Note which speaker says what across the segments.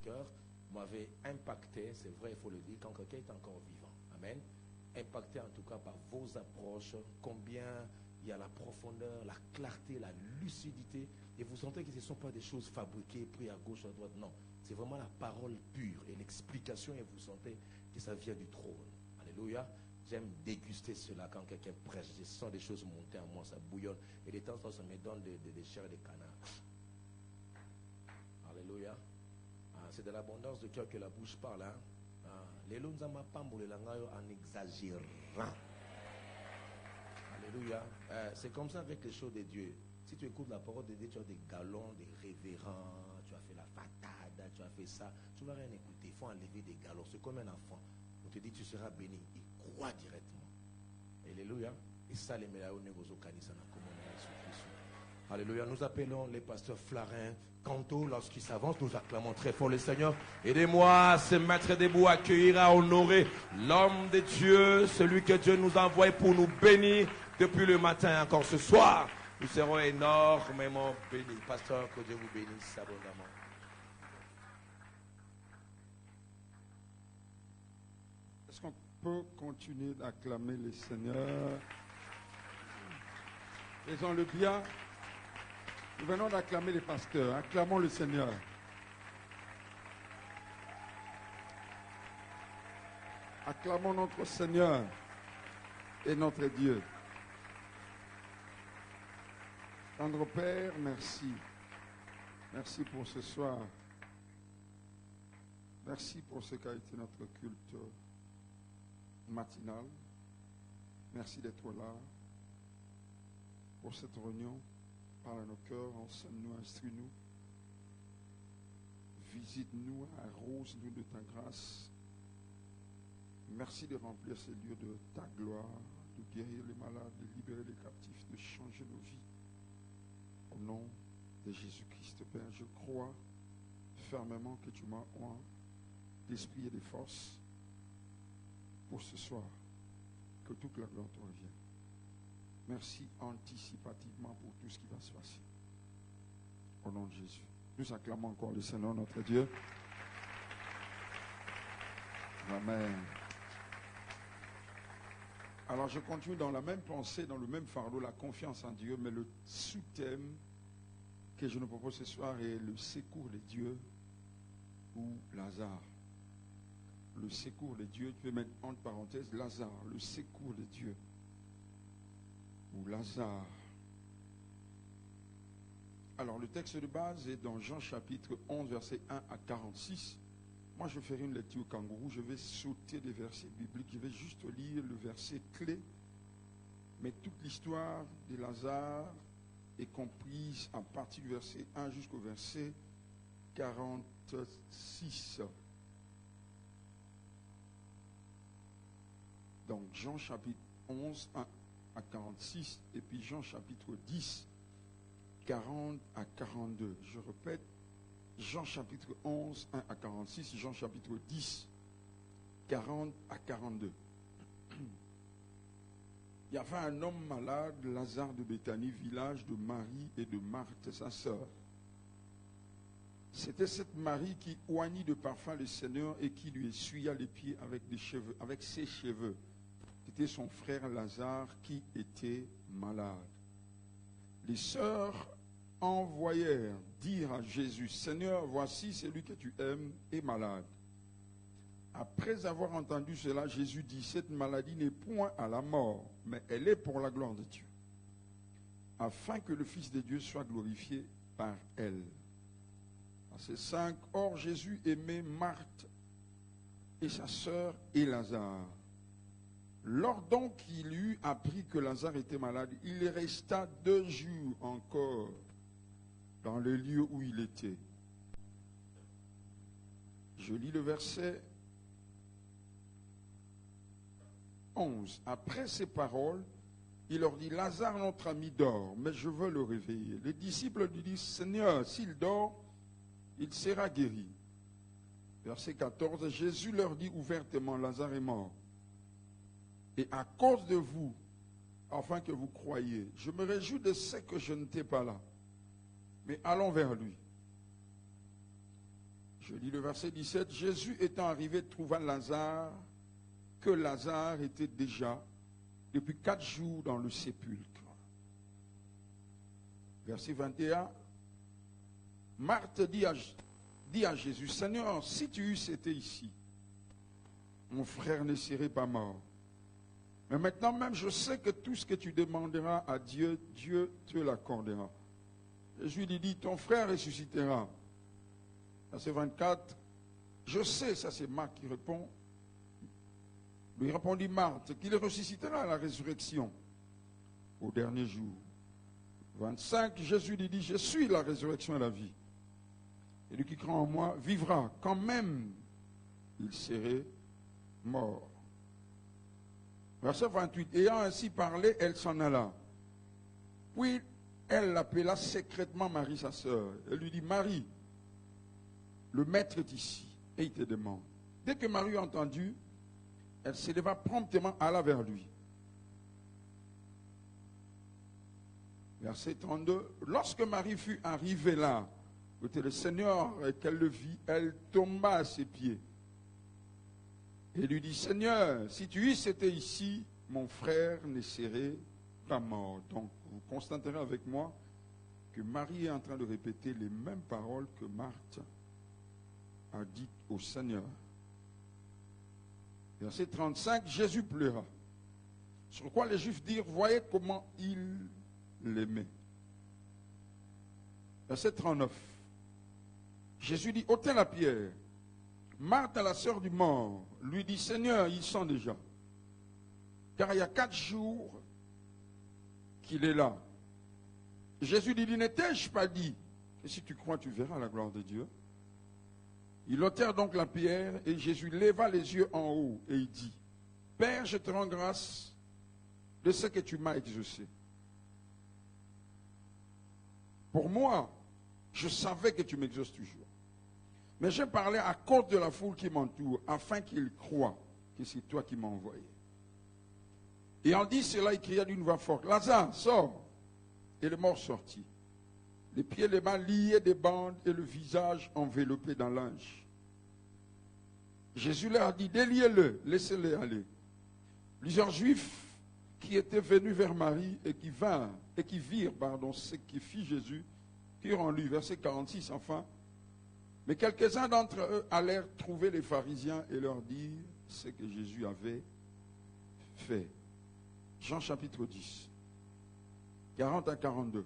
Speaker 1: cœur, m'avait impacté, c'est vrai, il faut le dire, quand quelqu'un est encore vivant. Amen. Impacté en tout cas par vos approches, combien il y a la profondeur, la clarté, la lucidité, et vous sentez que ce ne sont pas des choses fabriquées, prises à gauche, à droite, non. C'est vraiment la parole pure et l'explication, et vous sentez que ça vient du trône. Alléluia. J'aime déguster cela quand quelqu'un prêche. Je sens des choses monter en moi, ça bouillonne. Et de temps en temps, ça me donne des chairs de canard. Alléluia. C'est de l'abondance de cœur que la bouche parle. Les lonzama pambo le langayo en exagérant. Alléluia. C'est comme ça avec les choses de Dieu. Si tu écoutes la parole de Dieu, tu as des galons, des révérends, tu as fait la fatada, tu as fait ça. Tu ne vas rien écouter. Il faut enlever des galons. C'est comme un enfant. On te dit tu seras béni. Il croit directement. Alléluia. Et ça, les meilleurs négocios kanisana comme on a Jésus. Alléluia. Nous appelons les pasteurs Flarin, Canto. Lorsqu'ils s'avancent, nous acclamons très fort le Seigneur. Aidez-moi à se mettre debout, accueillir, à honorer l'homme de Dieu, celui que Dieu nous a envoyé pour nous bénir depuis le matin encore ce soir. Nous serons énormément bénis. Pasteur, que Dieu vous bénisse abondamment.
Speaker 2: Est-ce qu'on peut continuer d'acclamer le Seigneur? Faisons-le bien. Nous venons d'acclamer les pasteurs. Acclamons le Seigneur. Acclamons notre Seigneur et notre Dieu. Tendre Père, merci. Merci pour ce soir. Merci pour ce qu'a été notre culte matinal. Merci d'être là pour cette réunion. Parle à nos cœurs, enseigne-nous, instruis-nous. Visite-nous, arrose-nous de ta grâce. Merci de remplir ces lieux de ta gloire, de guérir les malades, de libérer les captifs, de changer nos vies. Au nom de Jésus-Christ, Père, je crois fermement que tu m'as oint d'esprit et de force pour ce soir. Que toute la gloire te revienne. Merci anticipativement pour tout ce qui va se passer. Au nom de Jésus. Nous acclamons encore le Seigneur notre Dieu. Amen. Alors je continue dans la même pensée, dans le même fardeau, la confiance en Dieu, mais le sous-thème que je nous propose ce soir est le secours de Dieu ou Lazare. Le secours de Dieu, tu peux mettre entre parenthèses Lazare, le secours de Dieu ou Lazare. Alors le texte de base est dans Jean chapitre 11, versets 1 à 46. Moi je ferai une lecture kangourou, je vais sauter des versets bibliques, je vais juste lire le verset clé. Mais toute l'histoire de Lazare est comprise à partir du verset 1 jusqu'au verset 46. Donc Jean chapitre 11, 1 à 46, et puis Jean chapitre 10, 40 à 42. Je répète, Jean chapitre 11, 1 à 46, Jean chapitre 10, 40 à 42. Il y avait un homme malade, Lazare de Béthanie, village de Marie et de Marthe, sa sœur. C'était cette Marie qui oignit de parfum le Seigneur et qui lui essuya les pieds avec ses cheveux. C'était son frère Lazare qui était malade. Les sœurs envoyèrent dire à Jésus, Seigneur, voici celui que tu aimes est malade. Après avoir entendu cela, Jésus dit, cette maladie n'est point à la mort, mais elle est pour la gloire de Dieu, afin que le Fils de Dieu soit glorifié par elle. Verset 5, or Jésus aimait Marthe et sa sœur et Lazare. Lors donc qu'il eut appris que Lazare était malade, il resta 2 jours encore dans le lieu où il était. Je lis le verset 11. Après ces paroles, il leur dit, Lazare, notre ami, dort, mais je veux le réveiller. Les disciples lui disent, Seigneur, s'il dort, il sera guéri. Verset 14, Jésus leur dit ouvertement, Lazare est mort. Et à cause de vous, afin que vous croyiez, je me réjouis de ce que je n'étais pas là. Mais allons vers lui. Je lis le verset 17. Jésus étant arrivé trouva Lazare, que Lazare était déjà depuis 4 jours dans le sépulcre. Verset 21. Marthe dit à Jésus, Seigneur, si tu eusses été ici, mon frère ne serait pas mort. Mais maintenant même, je sais que tout ce que tu demanderas à Dieu, Dieu te l'accordera. Jésus lui dit, ton frère ressuscitera. Verset 24, je sais, ça c'est Marc qui répond, lui répondit Marthe, qu'il ressuscitera à la résurrection au dernier jour. 25, Jésus lui dit, je suis la résurrection et la vie. Et lui qui croit en moi vivra, quand même il serait mort. Verset 28, ayant ainsi parlé, elle s'en alla. Puis elle l'appela secrètement Marie, sa sœur. Elle lui dit, Marie, le maître est ici, et il te demande. Dès que Marie a entendu, elle s'éleva promptement, alla vers lui. Verset 32, lorsque Marie fut arrivée là, où était le Seigneur, et qu'elle le vit, elle tomba à ses pieds. Et lui dit, Seigneur, si tu eusses été ici, mon frère ne serait pas mort. Donc, vous constaterez avec moi que Marie est en train de répéter les mêmes paroles que Marthe a dites au Seigneur. Verset 35, Jésus pleura. Sur quoi les Juifs dirent, voyez comment il l'aimait. Verset 39, Jésus dit, ôtez la pierre. Marthe, la sœur du mort, lui dit, Seigneur, ils sont déjà. Car il y a 4 jours qu'il est là. Jésus lui dit, n'étais-je pas dit que si tu crois, tu verras la gloire de Dieu? Ils ôtèrent donc la pierre et Jésus leva les yeux en haut et il dit, Père, je te rends grâce de ce que tu m'as exaucé. Pour moi, je savais que tu m'exauces toujours. Mais j'ai parlé à cause de la foule qui m'entoure, afin qu'ils croient que c'est toi qui m'as envoyé. Et en dit cela, il cria d'une voix forte, Lazare, sors. Et le mort sortit. Les pieds et les mains liés des bandes et le visage enveloppé dans linge. Jésus leur a dit, déliez-le, laissez-les aller. Plusieurs Juifs qui étaient venus vers Marie et qui virent ce qui fit Jésus, qui en lui, verset 46 enfin. Mais quelques-uns d'entre eux allèrent trouver les pharisiens et leur dire ce que Jésus avait fait. Jean chapitre 10, 40 à 42.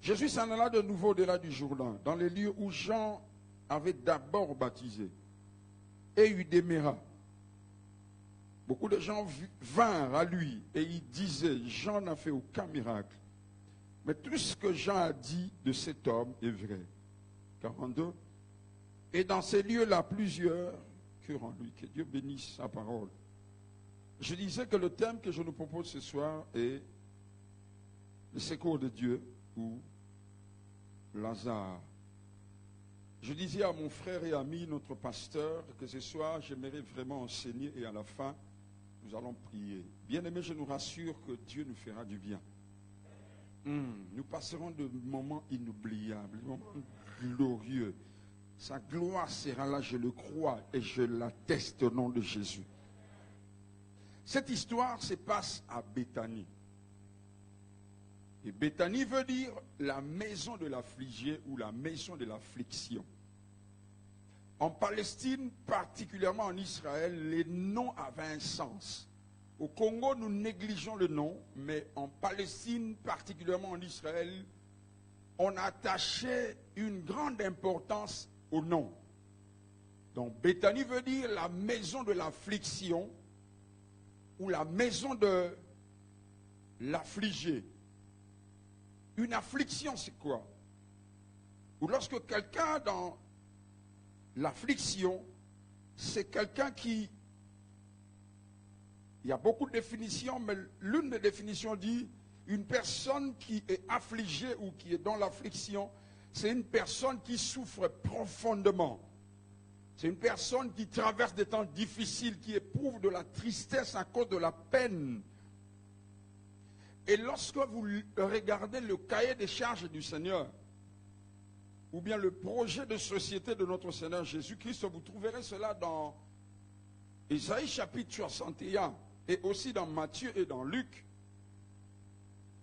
Speaker 2: Jésus s'en alla de nouveau au-delà du Jourdain, dans les lieux où Jean avait d'abord baptisé, et il demeura. Beaucoup de gens vinrent à lui et ils disaient, Jean n'a fait aucun miracle. Mais tout ce que Jean a dit de cet homme est vrai. 42. Et dans ces lieux-là, plusieurs crurent en lui. Que Dieu bénisse sa parole. Je disais que le thème que je nous propose ce soir est le secours de Dieu ou Lazare. Je disais à mon frère et ami, notre pasteur, que ce soir, j'aimerais vraiment enseigner et à la fin, nous allons prier. Bien-aimés, je nous rassure que Dieu nous fera du bien. Nous passerons de moments inoubliables, de moments glorieux. Sa gloire sera là, je le crois, et je l'atteste au nom de Jésus. Cette histoire se passe à Béthanie. Et Béthanie veut dire la maison de l'affligé ou la maison de l'affliction. En Palestine, particulièrement en Israël, les noms avaient un sens. Au Congo, nous négligeons le nom, mais en Palestine, particulièrement en Israël, on attachait une grande importance au nom. Donc Béthanie veut dire la maison de l'affliction ou la maison de l'affligé. Une affliction, c'est quoi? Ou lorsque quelqu'un dans l'affliction, c'est quelqu'un qui... Il y a beaucoup de définitions, mais l'une des définitions dit une personne qui est affligée ou qui est dans l'affliction, c'est une personne qui souffre profondément. C'est une personne qui traverse des temps difficiles, qui éprouve de la tristesse à cause de la peine. Et lorsque vous regardez le cahier des charges du Seigneur, ou bien le projet de société de notre Seigneur Jésus-Christ, vous trouverez cela dans Isaïe chapitre 61 et aussi dans Matthieu et dans Luc.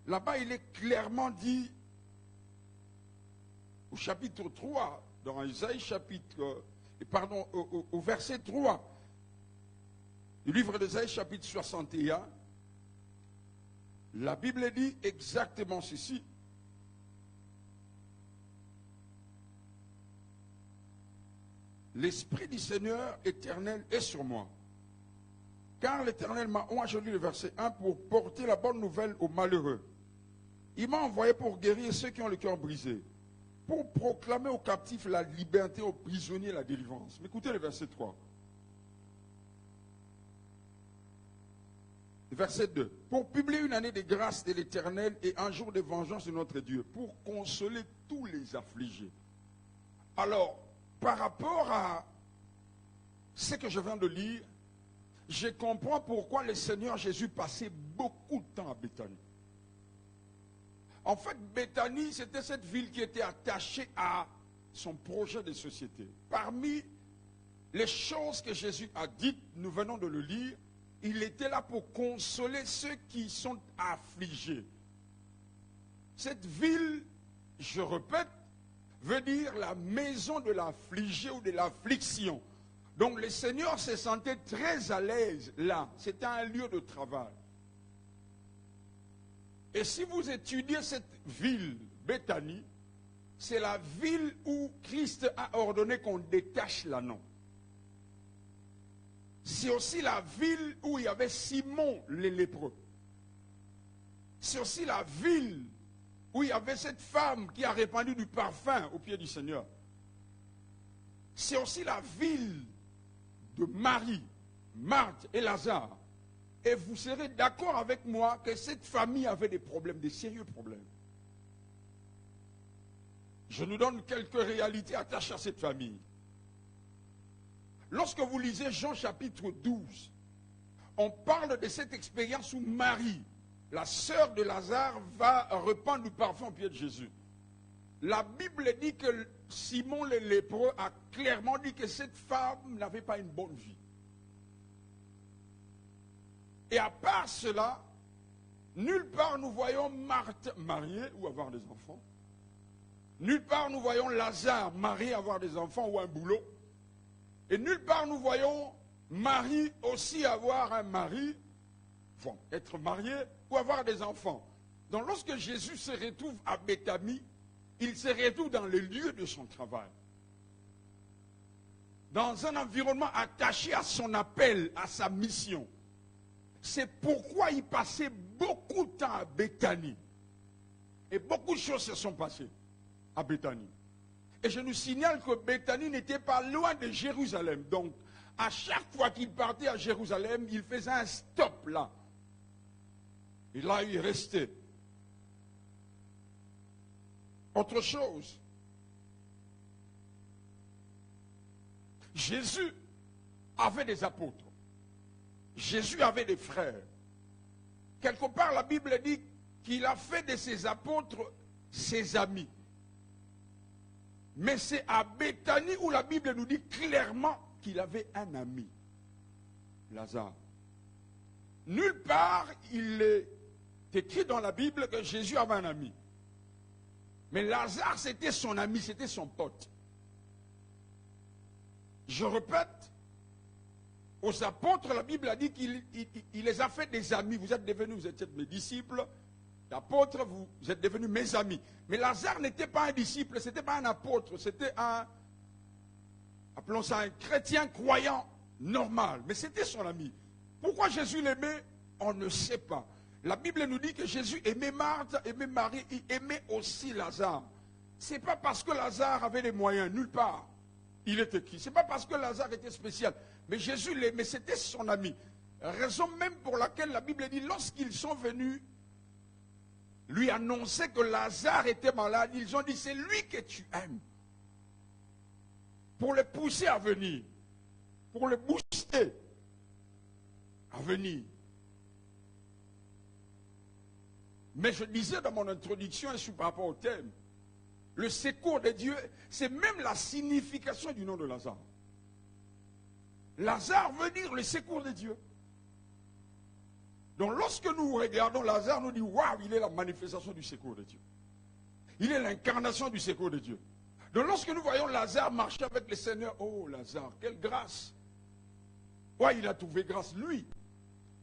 Speaker 2: Là-bas, il est clairement dit, au chapitre 3, dans Isaïe chapitre, au verset 3, du livre d'Isaïe chapitre 61, la Bible dit exactement ceci. L'Esprit du Seigneur éternel est sur moi. Car l'Éternel m'a oint, le verset 1, pour porter la bonne nouvelle aux malheureux. Il m'a envoyé pour guérir ceux qui ont le cœur brisé, pour proclamer aux captifs la liberté, aux prisonniers la délivrance. Mais écoutez le verset 3. Verset 2. Pour publier une année de grâce de l'Éternel et un jour de vengeance de notre Dieu, pour consoler tous les affligés. Alors, par rapport à ce que je viens de lire, je comprends pourquoi le Seigneur Jésus passait beaucoup de temps à Béthanie. En fait, Béthanie, c'était cette ville qui était attachée à son projet de société. Parmi les choses que Jésus a dites, nous venons de le lire, il était là pour consoler ceux qui sont affligés. Cette ville, je répète, veut dire la maison de l'affligé ou de l'affliction. Donc le Seigneur se sentait très à l'aise là. C'était un lieu de travail. Et si vous étudiez cette ville, Béthanie, c'est la ville où Christ a ordonné qu'on détache l'anneau. C'est aussi la ville où il y avait Simon le lépreux. C'est aussi la ville où il y avait cette femme qui a répandu du parfum au pied du Seigneur. C'est aussi la ville de Marie, Marthe et Lazare. Et vous serez d'accord avec moi que cette famille avait des problèmes, des sérieux problèmes. Je nous donne quelques réalités attachées à cette famille. Lorsque vous lisez Jean chapitre 12, on parle de cette expérience où Marie, la sœur de Lazare, va répandre du parfum au pied de Jésus. La Bible dit que Simon le lépreux a clairement dit que cette femme n'avait pas une bonne vie. Et à part cela, nulle part nous voyons Marthe mariée ou avoir des enfants. Nulle part nous voyons Lazare marié, avoir des enfants ou un boulot. Et nulle part nous voyons Marie aussi avoir un mari, enfin, être marié ou avoir des enfants. Donc lorsque Jésus se retrouve à Béthanie, il se retrouve dans le lieu de son travail. Dans un environnement attaché à son appel, à sa mission. C'est pourquoi il passait beaucoup de temps à Béthanie. Et beaucoup de choses se sont passées à Béthanie. Et je nous signale que Béthanie n'était pas loin de Jérusalem. Donc, à chaque fois qu'il partait à Jérusalem, il faisait un stop là. Et là, il restait. Autre chose. Jésus avait des apôtres. Jésus avait des frères. Quelque part, la Bible dit qu'il a fait de ses apôtres ses amis. Mais c'est à Béthanie où la Bible nous dit clairement qu'il avait un ami, Lazare. Nulle part, il est écrit dans la Bible que Jésus avait un ami. Mais Lazare, c'était son ami, c'était son pote. Je répète, aux apôtres, la Bible a dit qu'il les a fait des amis. Vous êtes devenus, vous êtes mes disciples. L'apôtre, vous êtes devenus mes amis. Mais Lazare n'était pas un disciple, ce n'était pas un apôtre, c'était appelons ça un chrétien croyant normal. Mais c'était son ami. Pourquoi Jésus l'aimait? On ne sait pas. La Bible nous dit que Jésus aimait Marthe, aimait Marie, il aimait aussi Lazare. Ce n'est pas parce que Lazare avait des moyens, nulle part. Il était qui? Ce n'est pas parce que Lazare était spécial. Mais Jésus l'aimait, c'était son ami. Raison même pour laquelle la Bible dit, lorsqu'ils sont venus lui annoncer que Lazare était malade, ils ont dit, c'est lui que tu aimes. Pour le pousser à venir. Pour le booster à venir. Mais je disais dans mon introduction, et je suis par rapport au thème, Le secours de Dieu, c'est même la signification du nom de Lazare. Lazare veut dire le secours de Dieu. Donc lorsque nous regardons Lazare, nous disons, waouh, il est la manifestation du secours de Dieu. Il est l'incarnation du secours de Dieu. Donc lorsque nous voyons Lazare marcher avec le Seigneur, oh Lazare, quelle grâce. Ouais, il a trouvé grâce, lui.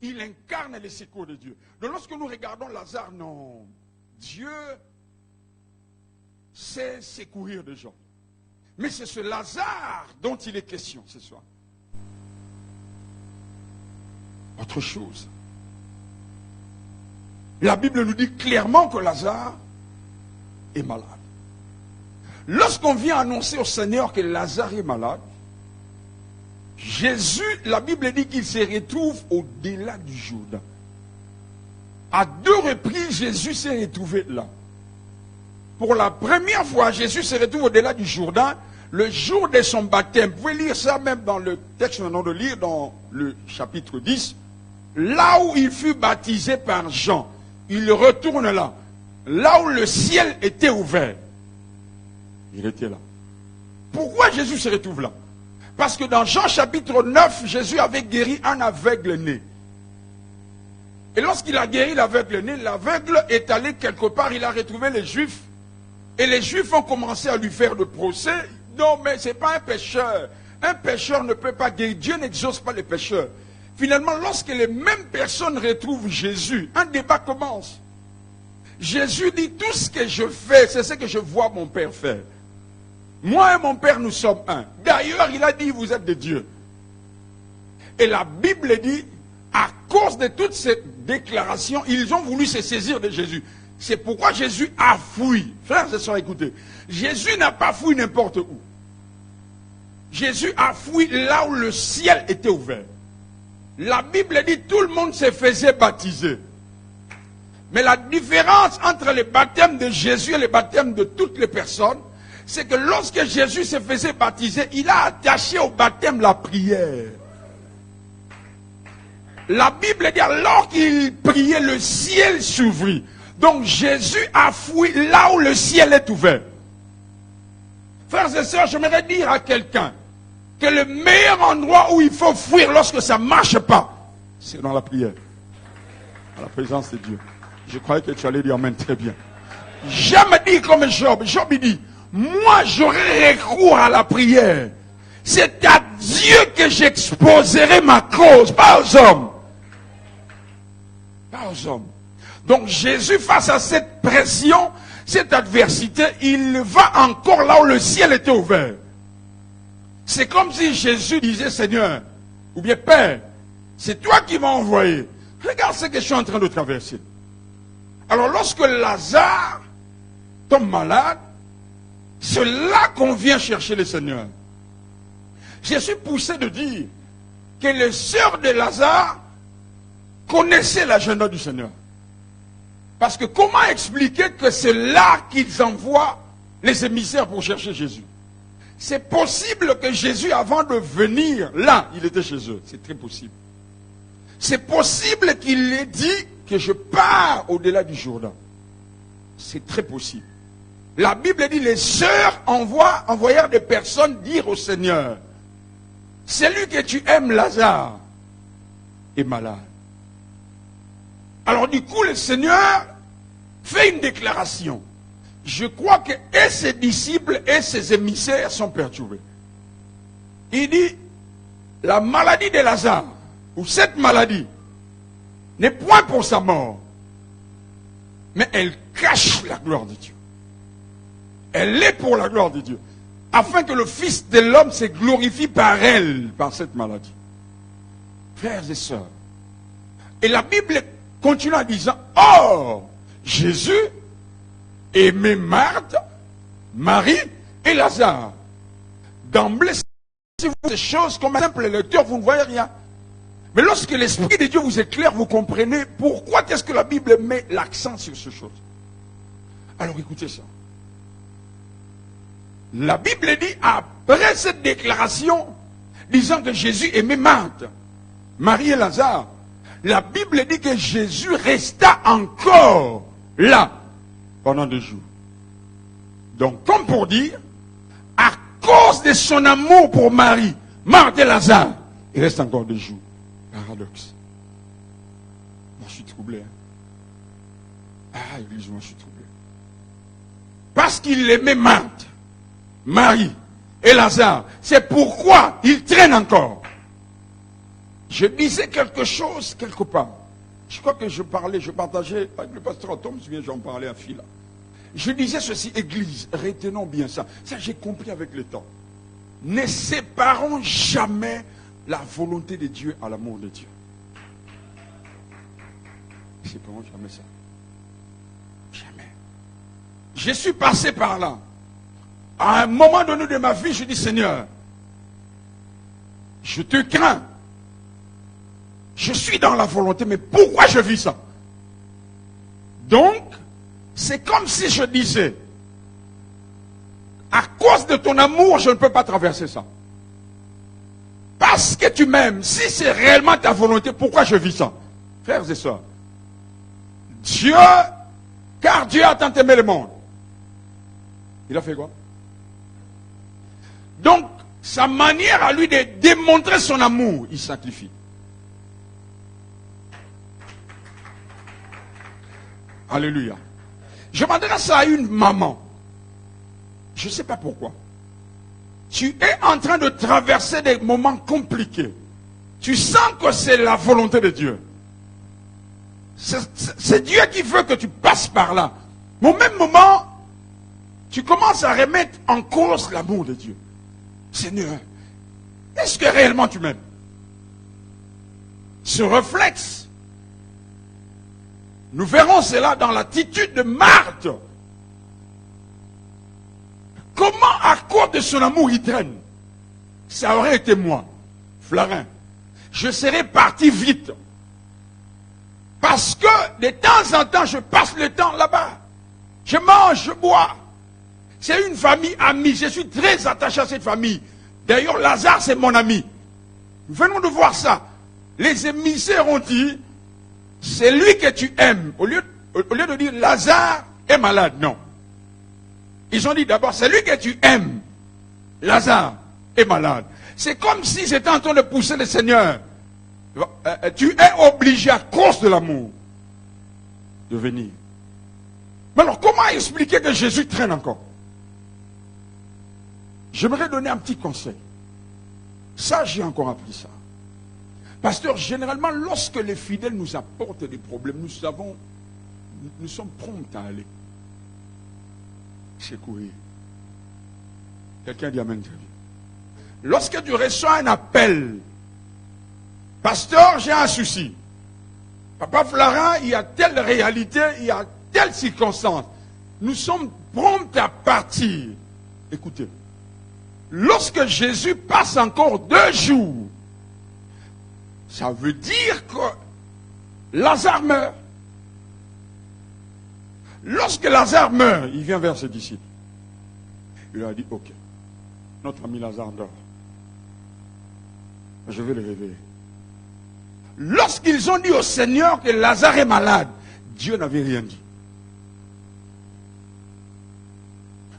Speaker 2: Il incarne le secours de Dieu. Donc lorsque nous regardons Lazare, non, Dieu sait secourir des gens. Mais c'est ce Lazare dont il est question ce soir. Autre chose. La Bible nous dit clairement que Lazare est malade. Lorsqu'on vient annoncer au Seigneur que Lazare est malade, Jésus, la Bible dit qu'il se retrouve au-delà du Jourdain. À 2 reprises, Jésus s'est retrouvé là. Pour la première fois, Jésus se retrouve au-delà du Jourdain, le jour de son baptême. Vous pouvez lire ça même dans le texte que nous venons de lire, dans le chapitre 10. Là où il fut baptisé par Jean, il retourne là. Là où le ciel était ouvert. Il était là. Pourquoi Jésus se retrouve là? Parce que dans Jean chapitre 9, Jésus avait guéri un aveugle né. Et lorsqu'il a guéri l'aveugle né, l'aveugle est allé quelque part, il a retrouvé les Juifs. Et les Juifs ont commencé à lui faire de procès. Non, mais ce n'est pas un pécheur. Un pécheur ne peut pas guérir. Dieu n'exauce pas les pécheurs. Finalement, lorsque les mêmes personnes retrouvent Jésus, un débat commence. Jésus dit, tout ce que je fais, c'est ce que je vois mon Père faire. Moi et mon Père, nous sommes un. D'ailleurs, il a dit, vous êtes des dieux. Et la Bible dit, à cause de toutes ces déclarations, ils ont voulu se saisir de Jésus. C'est pourquoi Jésus a fui. Frères et sœurs, écoutez. Jésus n'a pas fui n'importe où. Jésus a fui là où le ciel était ouvert. La Bible dit tout le monde se faisait baptiser. Mais la différence entre le baptême de Jésus et le baptême de toutes les personnes, c'est que lorsque Jésus se faisait baptiser, il a attaché au baptême la prière. La Bible dit alors qu'il priait, le ciel s'ouvrit. Donc Jésus a fui là où le ciel est ouvert. Frères et sœurs, j'aimerais dire à quelqu'un que le meilleur endroit où il faut fuir lorsque ça ne marche pas, c'est dans la prière. À la présence de Dieu. Je croyais que tu allais dire amen très bien. J'aime dire comme Job. Job il dit, moi j'aurai recours à la prière. C'est à Dieu que j'exposerai ma cause, pas aux hommes. Pas aux hommes. Donc Jésus, face à cette pression, cette adversité, il va encore là où le ciel était ouvert. C'est comme si Jésus disait, Seigneur, ou bien Père, c'est toi qui m'as envoyé. Regarde ce que je suis en train de traverser. Alors lorsque Lazare tombe malade, c'est là qu'on vient chercher le Seigneur. Je suis poussé de dire que les sœurs de Lazare connaissaient l'agenda du Seigneur. Parce que comment expliquer que c'est là qu'ils envoient les émissaires pour chercher Jésus? C'est possible que Jésus, avant de venir là, il était chez eux. C'est très possible. C'est possible qu'il ait dit que je pars au-delà du Jourdain. C'est très possible. La Bible dit, les sœurs envoyèrent des personnes dire au Seigneur, celui que tu aimes, Lazare, est malade. Alors du coup, le Seigneur fait une déclaration. Je crois que et ses disciples et ses émissaires sont perturbés. Il dit, la maladie de Lazare, ou cette maladie, n'est point pour sa mort, mais elle cache la gloire de Dieu. Elle est pour la gloire de Dieu, afin que le Fils de l'homme se glorifie par elle, par cette maladie. Frères et sœurs, et la Bible continue en disant, or, Jésus aimait Marthe, Marie et Lazare. D'emblée, si vous faites ces choses comme un simple lecteur, vous ne voyez rien. Mais lorsque l'Esprit de Dieu vous éclaire, vous comprenez pourquoi est-ce que la Bible met l'accent sur ces choses. Alors écoutez ça. La Bible dit, après cette déclaration, disant que Jésus aimait Marthe, Marie et Lazare, la Bible dit que Jésus resta encore là pendant 2 jours. Donc, comme pour dire, à cause de son amour pour Marie, Marthe et Lazare, il reste encore 2 jours. Paradoxe. Moi, je suis troublé. Ah, Église, moi, je suis troublé. Parce qu'il aimait Marthe, Marie et Lazare. C'est pourquoi il traîne encore. Je disais quelque chose quelque part. Je crois que je partageais avec le pasteur Tom, je me souviens, j'en parlais à Phila. Je disais ceci, Église, retenons bien ça. Ça, j'ai compris avec le temps. Ne séparons jamais la volonté de Dieu à l'amour de Dieu. Ne séparons jamais ça. Jamais. Je suis passé par là. À un moment donné de ma vie, je dis, Seigneur, je te crains. Je suis dans la volonté, mais pourquoi je vis ça? Donc, c'est comme si je disais, à cause de ton amour, je ne peux pas traverser ça. Parce que tu m'aimes, si c'est réellement ta volonté, pourquoi je vis ça? Frères et sœurs, car Dieu a tant aimé le monde. Il a fait quoi? Donc, sa manière à lui de démontrer son amour, il sacrifie. Alléluia. Je m'adresse à une maman. Je ne sais pas pourquoi. Tu es en train de traverser des moments compliqués. Tu sens que c'est la volonté de Dieu. C'est Dieu qui veut que tu passes par là. Mais au même moment, tu commences à remettre en cause l'amour de Dieu. Seigneur, est-ce que réellement tu m'aimes? Ce réflexe, nous verrons cela dans l'attitude de Marthe. Comment, à cause de son amour, il traîne? Ça aurait été moi, Flarin. Je serais parti vite. Parce que de temps en temps, je passe le temps là-bas. Je mange, je bois. C'est une famille amie. Je suis très attaché à cette famille. D'ailleurs, Lazare, c'est mon ami. Nous venons de voir ça. Les émissaires ont dit, c'est lui que tu aimes. Au lieu de dire Lazare est malade, non. Ils ont dit d'abord, c'est lui que tu aimes. Lazare est malade. C'est comme si j'étais en train de pousser le Seigneur. Tu es obligé à cause de l'amour de venir. Mais alors, comment expliquer que Jésus traîne encore? J'aimerais donner un petit conseil. Ça, j'ai encore appris ça. Pasteur, généralement, lorsque les fidèles nous apportent des problèmes, nous sommes prompts à aller secourir. Quelqu'un dit amen. Lorsque tu reçois un appel, pasteur, j'ai un souci. Papa Flarin, il y a telle réalité, il y a telle circonstance. Nous sommes prompts à partir. Écoutez, lorsque Jésus passe encore 2 jours, ça veut dire que Lazare meurt. Lorsque Lazare meurt, il vient vers ses disciples. Il leur a dit, ok, notre ami Lazare dort. Je vais le réveiller. Lorsqu'ils ont dit au Seigneur que Lazare est malade, Dieu n'avait rien dit.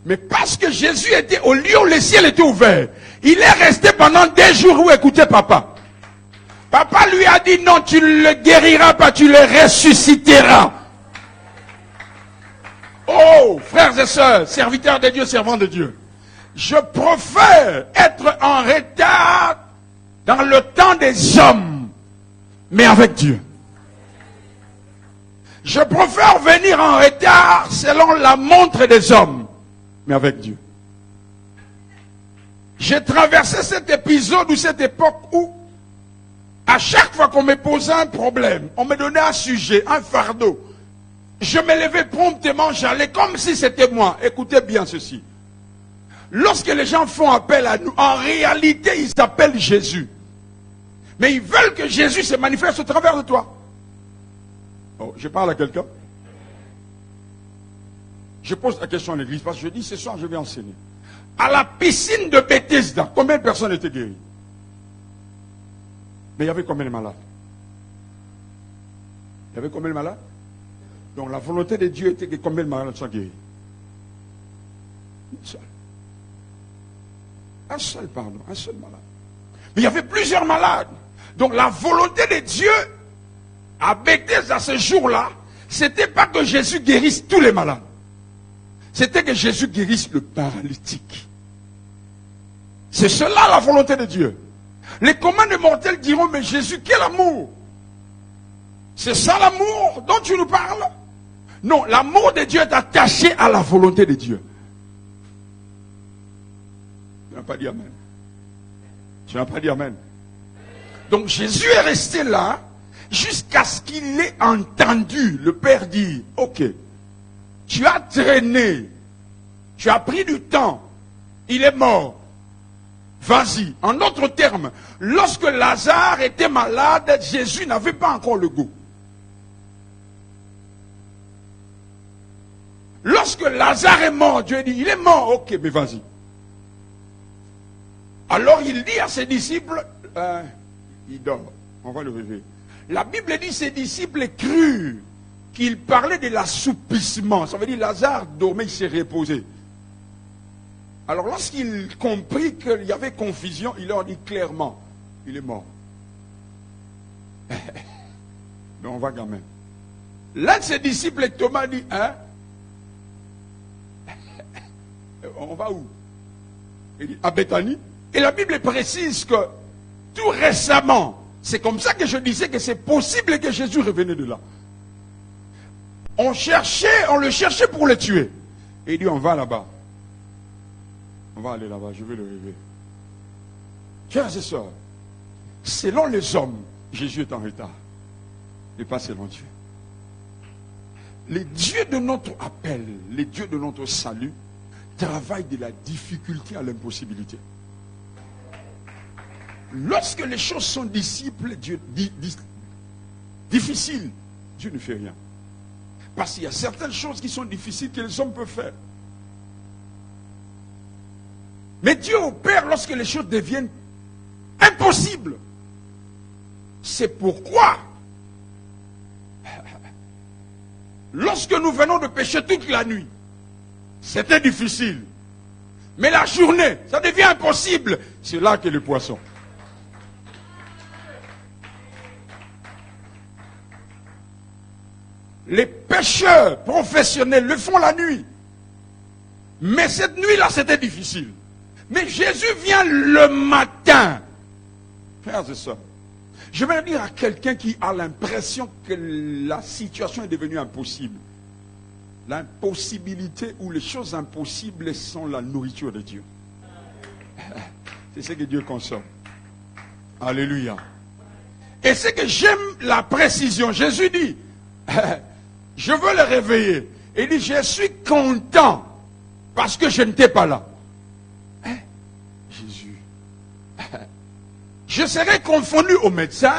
Speaker 2: Mais parce que Jésus était au lieu où le ciel était ouvert, il est resté pendant 2 jours où écoutait papa. Papa lui a dit non, tu ne le guériras pas, tu le ressusciteras. Oh, frères et sœurs, serviteurs de Dieu, servants de Dieu, je préfère être en retard dans le temps des hommes, mais avec Dieu. Je préfère venir en retard selon la montre des hommes, mais avec Dieu. J'ai traversé cet épisode ou cette époque où, à chaque fois qu'on me posait un problème, on me donnait un sujet, un fardeau, je me levais promptement, j'allais comme si c'était moi. Écoutez bien ceci. Lorsque les gens font appel à nous, en réalité, ils s'appellent Jésus. Mais ils veulent que Jésus se manifeste au travers de toi. Oh, je parle à quelqu'un. Je pose la question à l'église parce que je dis ce soir je vais enseigner. À la piscine de Bethesda, combien de personnes étaient guéries? Mais il y avait combien de malades? Il y avait combien de malades? Donc la volonté de Dieu était que combien de malades soient guéris? Une seule. Un seul, pardon, un seul malade. Mais il y avait plusieurs malades. Donc la volonté de Dieu à Bethesda à ce jour-là, c'était pas que Jésus guérisse tous les malades. C'était que Jésus guérisse le paralytique. C'est cela la volonté de Dieu. Les communs des mortels diront, mais Jésus, quel amour! C'est ça l'amour dont tu nous parles? Non, l'amour de Dieu est attaché à la volonté de Dieu. Tu n'as pas dit amen. Tu n'as pas dit amen. Donc Jésus est resté là jusqu'à ce qu'il ait entendu le Père dire, ok, tu as traîné, tu as pris du temps, il est mort. Vas-y. En d'autres termes, lorsque Lazare était malade, Jésus n'avait pas encore le goût. Lorsque Lazare est mort, Dieu dit, il est mort, ok, mais vas-y. Alors il dit à ses disciples, il dort, on va le réveiller. La Bible dit, ses disciples crurent qu'il parlait de l'assoupissement. Ça veut dire, Lazare dormait, il s'est reposé. Alors lorsqu'il comprit qu'il y avait confusion, il leur dit clairement, il est mort. Mais on va quand même. L'un de ses disciples, Thomas, dit, hein? On va où? Il dit, à Béthanie. Et la Bible précise que tout récemment, c'est comme ça que je disais que c'est possible que Jésus revenait de là. On le cherchait pour le tuer. Et il dit, on va là-bas. On va aller là-bas, je vais le réveiller. Frères et sœurs, selon les hommes, Jésus est en retard. Et pas selon Dieu. Les dieux de notre appel, les dieux de notre salut, travaillent de la difficulté à l'impossibilité. Lorsque les choses sont difficiles, Dieu ne fait rien. Parce qu'il y a certaines choses qui sont difficiles que les hommes peuvent faire. Mais Dieu opère lorsque les choses deviennent impossibles. C'est pourquoi, lorsque nous venons de pécher toute la nuit, c'était difficile. Mais la journée, ça devient impossible. C'est là qu'est le poisson. Les pêcheurs professionnels le font la nuit. Mais cette nuit-là, c'était difficile. Mais Jésus vient le matin. Frères et sœurs, je vais dire à quelqu'un qui a l'impression que la situation est devenue impossible. L'impossibilité ou les choses impossibles sont la nourriture de Dieu. C'est ce que Dieu consomme. Alléluia. Et c'est que j'aime la précision. Jésus dit, je veux le réveiller. Il dit, je suis content parce que je n'étais pas là. Jésus. Je serai confondu au médecin.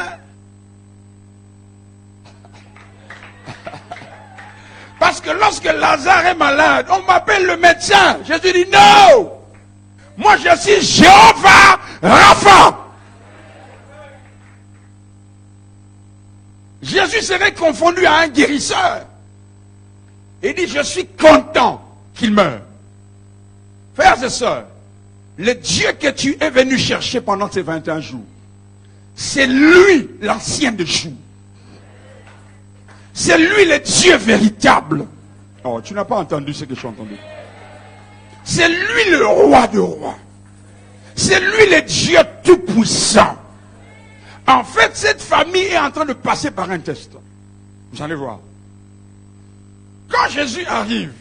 Speaker 2: Parce que lorsque Lazare est malade, on m'appelle le médecin. Jésus dit, non. Moi je suis Jéhovah Rapha. Jésus serait confondu à un guérisseur. Il dit, je suis content qu'il meure. Frères et sœurs, le Dieu que tu es venu chercher pendant ces 21 jours, c'est lui l'ancien des jours. C'est lui le Dieu véritable. Oh, tu n'as pas entendu ce que j'ai entendu. C'est lui le roi de rois. C'est lui le Dieu tout-puissant. En fait, cette famille est en train de passer par un test. Vous allez voir. Quand Jésus arrive,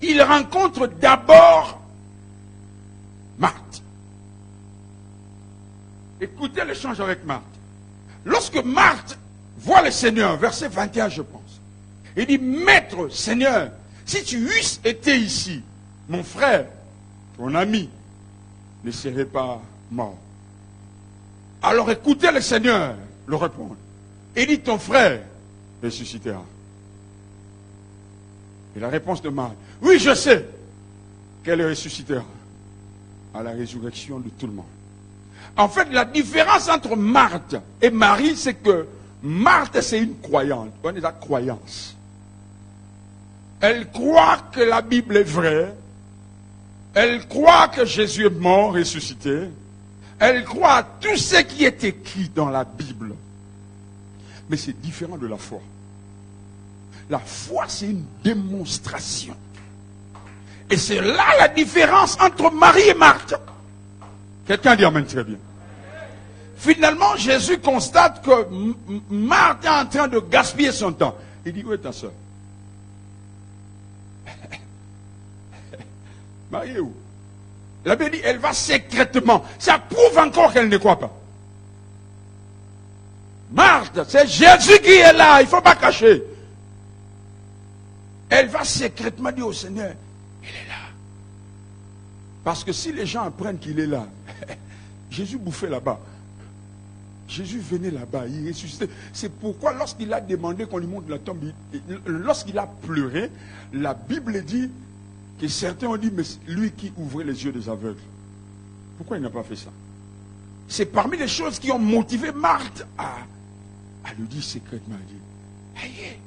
Speaker 2: il rencontre d'abord Marthe. Écoutez l'échange avec Marthe. Lorsque Marthe voit le Seigneur, verset 21 je pense, il dit, Maître, Seigneur, si tu eusses été ici, mon frère, ton ami, ne serait pas mort. Alors écoutez le Seigneur le répondre. Il dit, ton frère ressuscitera. Et la réponse de Marthe, oui, je sais qu'elle ressuscitera à la résurrection de tout le monde. En fait, la différence entre Marthe et Marie, c'est que Marthe, c'est une croyante. On est la croyance. Elle croit que la Bible est vraie. Elle croit que Jésus est mort, ressuscité. Elle croit à tout ce qui est écrit dans la Bible. Mais c'est différent de la foi. La foi, c'est une démonstration. Et c'est là la différence entre Marie et Marthe. Quelqu'un dit amen très bien. Finalement, Jésus constate que Marthe est en train de gaspiller son temps. Il dit, où est ta soeur? Marie est où? La Bible dit, elle va secrètement. Ça prouve encore qu'elle ne croit pas. Marthe, c'est Jésus qui est là, il ne faut pas cacher. Elle va secrètement dire au Seigneur, il est là. Parce que si les gens apprennent qu'il est là, Jésus bouffait là-bas. Jésus venait là-bas, il ressuscitait. C'est pourquoi lorsqu'il a demandé qu'on lui montre la tombe, lorsqu'il a pleuré, la Bible dit que certains ont dit, mais lui qui ouvrait les yeux des aveugles. Pourquoi il n'a pas fait ça? C'est parmi les choses qui ont motivé Marthe à lui dire secrètement, elle dit, aïe,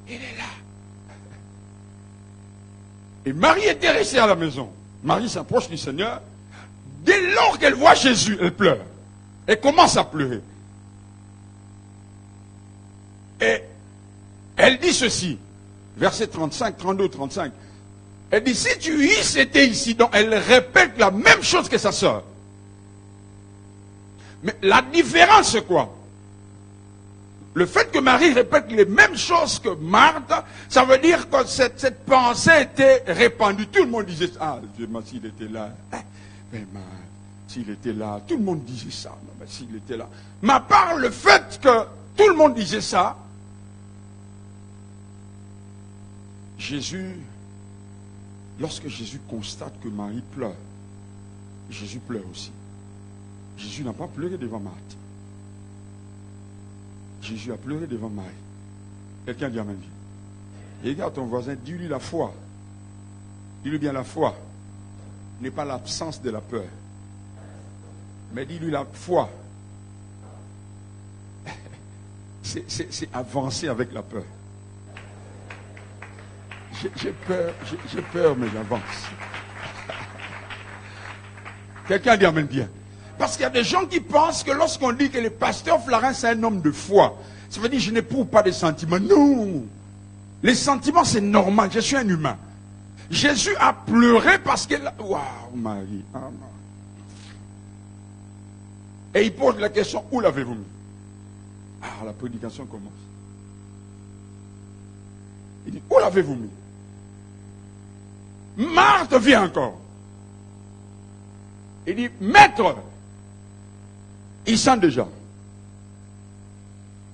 Speaker 2: il est là. Et Marie était restée à la maison. Marie s'approche du Seigneur. Dès lors qu'elle voit Jésus, elle pleure. Elle commence à pleurer. Et elle dit ceci, verset 35, 32, 35. Elle dit, si tu étais ici, donc elle répète la même chose que sa sœur. Mais la différence, c'est quoi? Le fait que Marie répète les mêmes choses que Marthe, ça veut dire que cette pensée était répandue. Tout le monde disait, ah, Dieu, s'il était là, mais s'il était là, tout le monde disait ça. Non, mais s'il était là. Mais à part le fait que tout le monde disait ça, Jésus, lorsque Jésus constate que Marie pleure, Jésus pleure aussi. Jésus n'a pas pleuré devant Marthe. Jésus a pleuré devant Marie. Quelqu'un dit amen. Et regarde ton voisin, dis-lui la foi. Dis-lui bien la foi n'est pas l'absence de la peur. Mais dis-lui la foi. C'est avancer avec la peur. J'ai peur, mais j'avance. Quelqu'un dit amen bien. Parce qu'il y a des gens qui pensent que lorsqu'on dit que le pasteur Flarin c'est un homme de foi, ça veut dire que je n'éprouve pas de sentiments. Non. Les sentiments c'est normal, je suis un humain. Jésus a pleuré parce que... Waouh, Marie. Ah, non. Et il pose la question, où l'avez-vous mis? Ah, la prédication commence. Il dit, où l'avez-vous mis? Marthe vient encore. Il dit, maître, il sent déjà.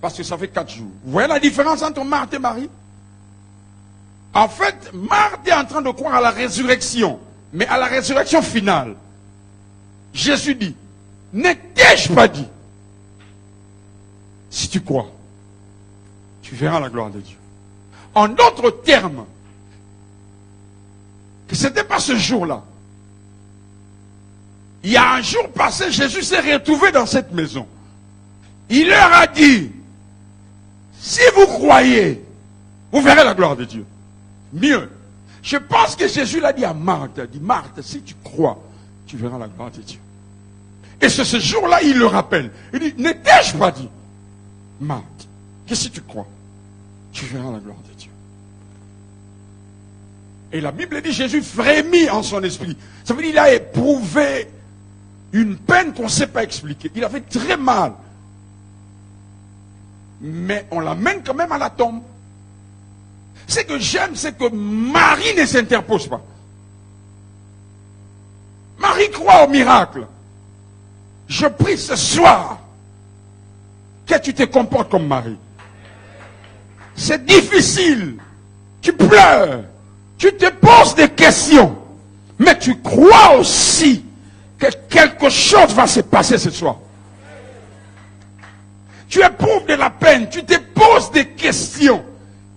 Speaker 2: Parce que ça fait 4 jours. Vous voyez la différence entre Marthe et Marie? En fait, Marthe est en train de croire à la résurrection. Mais à la résurrection finale. Jésus dit, ne t'ai-je pas dit? Si tu crois, tu verras la gloire de Dieu. En d'autres termes, que ce n'était pas ce jour-là. Il y a un jour passé, Jésus s'est retrouvé dans cette maison. Il leur a dit, si vous croyez, vous verrez la gloire de Dieu. Mieux, je pense que Jésus l'a dit à Marthe. Il a dit, Marthe, si tu crois, tu verras la gloire de Dieu. Et c'est ce jour-là, il le rappelle. Il dit, ne t'ai-je pas dit, Marthe, que si tu crois, tu verras la gloire de Dieu. Et la Bible dit, Jésus frémit en son esprit. Ça veut dire qu'il a éprouvé une peine qu'on ne sait pas expliquer. Il avait très mal. Mais on l'amène quand même à la tombe. Ce que j'aime, c'est que Marie ne s'interpose pas. Marie croit au miracle. Je prie ce soir que tu te comportes comme Marie. C'est difficile. Tu pleures. Tu te poses des questions. Mais tu crois aussi que quelque chose va se passer ce soir. Tu éprouves de la peine. Tu te poses des questions.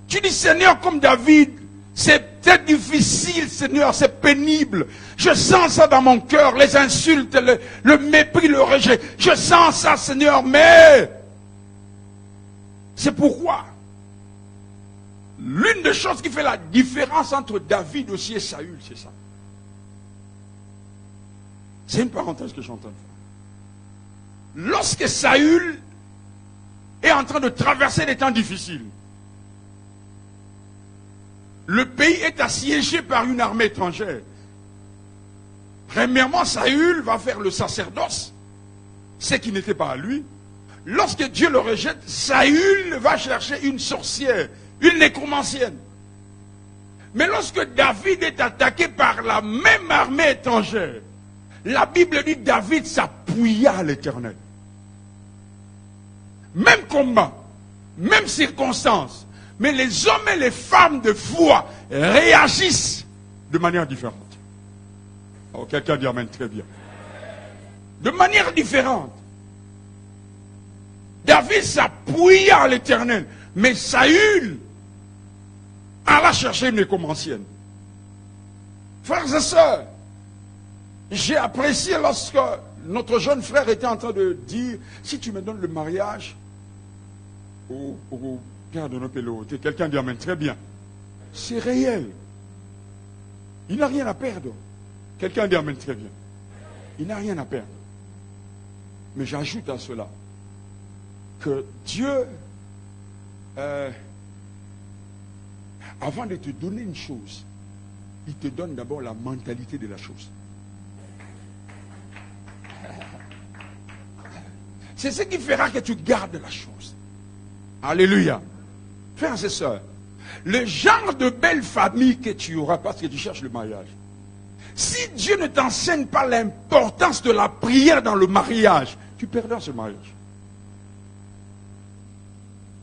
Speaker 2: Tu dis, Seigneur, comme David, c'est très difficile, Seigneur, c'est pénible. Je sens ça dans mon cœur, les insultes, le mépris, le rejet. Je sens ça, Seigneur, mais c'est pourquoi L'une des choses qui fait la différence entre David aussi et Saül, c'est ça. C'est une parenthèse que j'entends faire. Lorsque Saül est en train de traverser des temps difficiles, le pays est assiégé par une armée étrangère. Premièrement, Saül va faire le sacerdoce, ce qui n'était pas à lui. Lorsque Dieu le rejette, Saül va chercher une sorcière, une nécromancienne. Mais lorsque David est attaqué par la même armée étrangère, la Bible dit David s'appuya à l'Éternel. Même combat, même circonstance, mais les hommes et les femmes de foi réagissent de manière différente. Oh, quelqu'un dit amen très bien. De manière différente. David s'appuya à l'Éternel, mais Saül alla chercher une nécromancienne. Frères et sœurs, j'ai apprécié lorsque notre jeune frère était en train de dire, si tu me donnes le mariage au père de nos pélotés, quelqu'un dit amen très bien. C'est réel. Il n'a rien à perdre. Quelqu'un dit amen très bien. Il n'a rien à perdre. Mais j'ajoute à cela que Dieu, avant de te donner une chose, il te donne d'abord la mentalité de la chose. C'est ce qui fera que tu gardes la chose. Alléluia. Frères et sœurs, le genre de belle famille que tu auras parce que tu cherches le mariage, si Dieu ne t'enseigne pas l'importance de la prière dans le mariage, tu perdras ce mariage.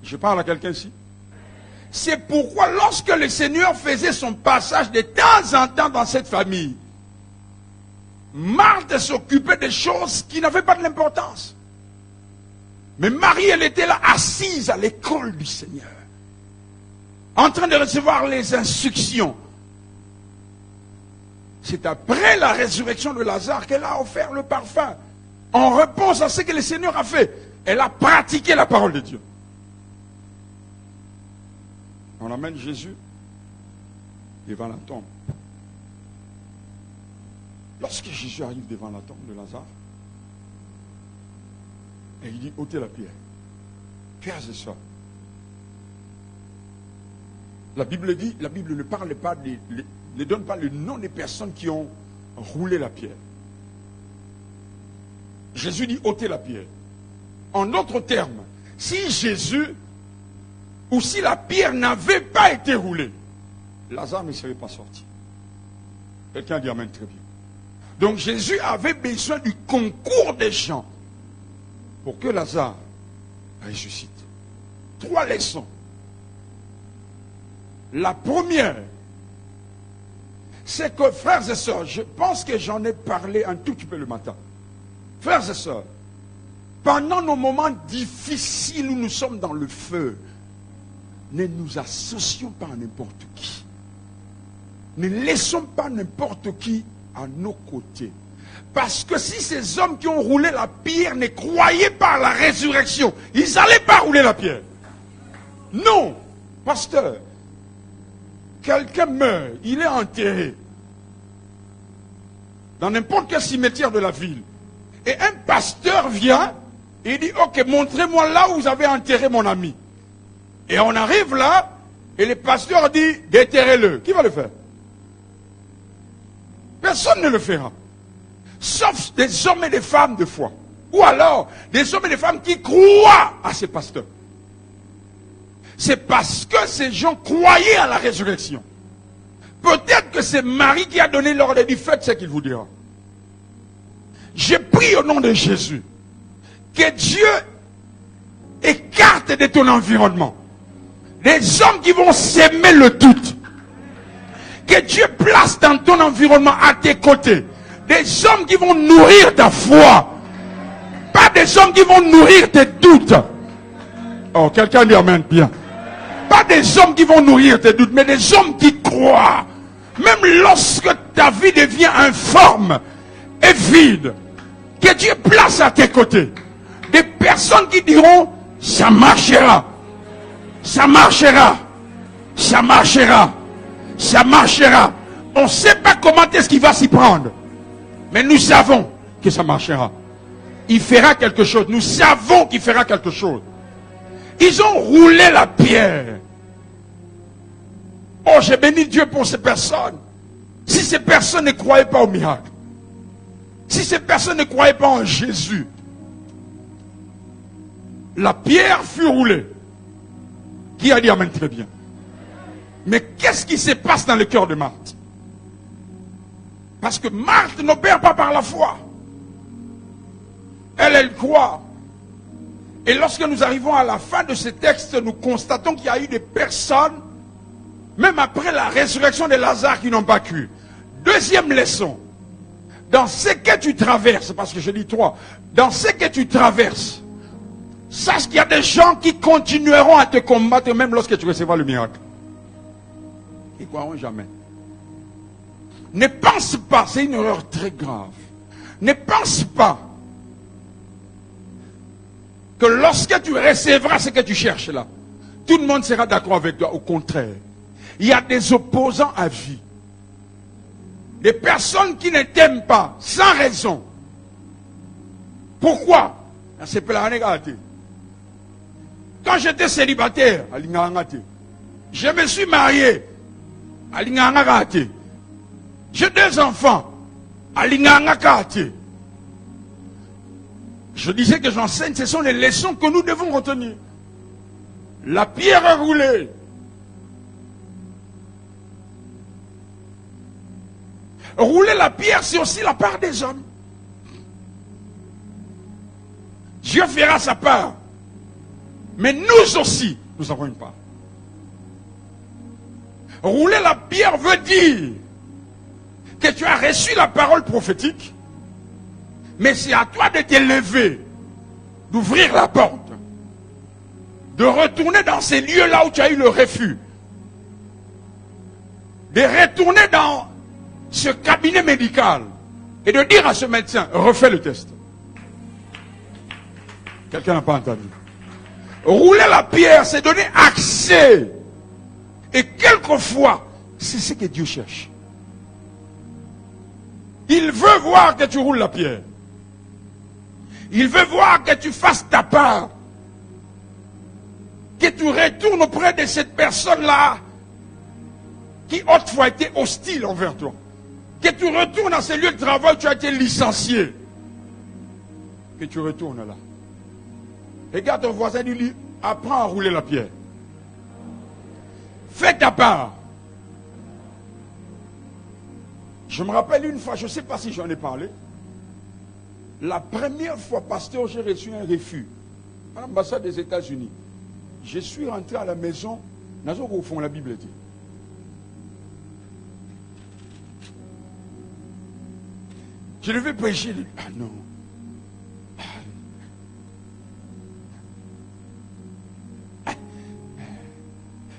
Speaker 2: Je parle à quelqu'un ici. C'est pourquoi lorsque le Seigneur faisait son passage de temps en temps dans cette famille, Marthe s'occupait des choses qui n'avaient pas de l'importance. Mais Marie, elle était là, assise à l'école du Seigneur, en train de recevoir les instructions. C'est après la résurrection de Lazare qu'elle a offert le parfum, en réponse à ce que le Seigneur a fait. Elle a pratiqué la parole de Dieu. On amène Jésus devant la tombe. Lorsque Jésus arrive devant la tombe de Lazare, et il dit, ôtez la pierre. Frères et sœurs, la Bible dit, la Bible ne parle pas, ne donne pas le nom des personnes qui ont roulé la pierre. Jésus dit, ôtez la pierre. En d'autres termes, si Jésus, ou si la pierre n'avait pas été roulée, Lazare ne serait pas sorti. Quelqu'un dit amen très bien. Donc Jésus avait besoin du concours des gens pour que Lazare ressuscite. 3 leçons. La première, c'est que, frères et sœurs, je pense que j'en ai parlé un tout petit peu le matin. Frères et sœurs, pendant nos moments difficiles où nous sommes dans le feu, ne nous associons pas à n'importe qui. Ne laissons pas n'importe qui à nos côtés. Parce que si ces hommes qui ont roulé la pierre ne croyaient pas à la résurrection, ils n'allaient pas rouler la pierre. Non, pasteur, quelqu'un meurt, il est enterré dans n'importe quel cimetière de la ville. Et un pasteur vient et dit, ok, montrez-moi là où vous avez enterré mon ami. Et on arrive là, et le pasteur dit, déterrez-le. Qui va le faire? Personne ne le fera. Sauf des hommes et des femmes de foi. Ou alors, des hommes et des femmes qui croient à ces pasteurs. C'est parce que ces gens croyaient à la résurrection. Peut-être que c'est Marie qui a donné l'ordre du fait, ce qu'il vous dira. J'ai pris au nom de Jésus que Dieu écarte de ton environnement des hommes qui vont s'aimer le doute. Que Dieu place dans ton environnement à tes côtés des hommes qui vont nourrir ta foi. Pas des hommes qui vont nourrir tes doutes. Oh, quelqu'un dit amen bien. Pas des hommes qui vont nourrir tes doutes, mais des hommes qui croient. Même lorsque ta vie devient informe et vide, que Dieu place à tes côtés des personnes qui diront, ça marchera. Ça marchera. Ça marchera. Ça marchera. On ne sait pas comment est-ce qu'il va s'y prendre. Mais nous savons que ça marchera. Il fera quelque chose. Nous savons qu'il fera quelque chose. Ils ont roulé la pierre. Oh, j'ai béni Dieu pour ces personnes. Si ces personnes ne croyaient pas au miracle, si ces personnes ne croyaient pas en Jésus, la pierre fut roulée. Qui a dit amen très bien? Mais qu'est-ce qui se passe dans le cœur de Marthe? Parce que Marthe n'opère pas par la foi. Elle croit. Et lorsque nous arrivons à la fin de ce texte, nous constatons qu'il y a eu des personnes, même après la résurrection de Lazare, qui n'ont pas cru. Deuxième leçon. Dans ce que tu traverses, parce que je dis toi, dans ce que tu traverses, sache qu'il y a des gens qui continueront à te combattre même lorsque tu recevras le miracle. Ils ne croiront jamais. Ne pense pas, c'est une erreur très grave. Ne pense pas que lorsque tu recevras ce que tu cherches là, tout le monde sera d'accord avec toi. Au contraire, il y a des opposants à vie. Des personnes qui ne t'aiment pas, sans raison. Pourquoi? Quand j'étais célibataire, je me suis marié. J'ai 2 enfants. Je disais que j'enseigne, ce sont les leçons que nous devons retenir. La pierre a roulé. Rouler la pierre, c'est aussi la part des hommes. Dieu fera sa part. Mais nous aussi, nous avons une part. Rouler la pierre veut dire que tu as reçu la parole prophétique, mais c'est à toi de te lever, d'ouvrir la porte, de retourner dans ces lieux-là où tu as eu le refus, de retourner dans ce cabinet médical et de dire à ce médecin, refais le test. Quelqu'un n'a pas entendu. Rouler la pierre, c'est donner accès. Et quelquefois, c'est ce que Dieu cherche. Il veut voir que tu roules la pierre. Il veut voir que tu fasses ta part. Que tu retournes auprès de cette personne-là qui autrefois était hostile envers toi. Que tu retournes dans ce lieu de travail où tu as été licencié. Que tu retournes là. Regarde ton voisin et lui, apprends à rouler la pierre. Fais ta part. Je me rappelle une fois, je ne sais pas si j'en ai parlé. La première fois, pasteur, j'ai reçu un refus à l'ambassade des États-Unis. Je suis rentré à la maison, au fond, la Bible dit. Je devais prêcher. Ah non.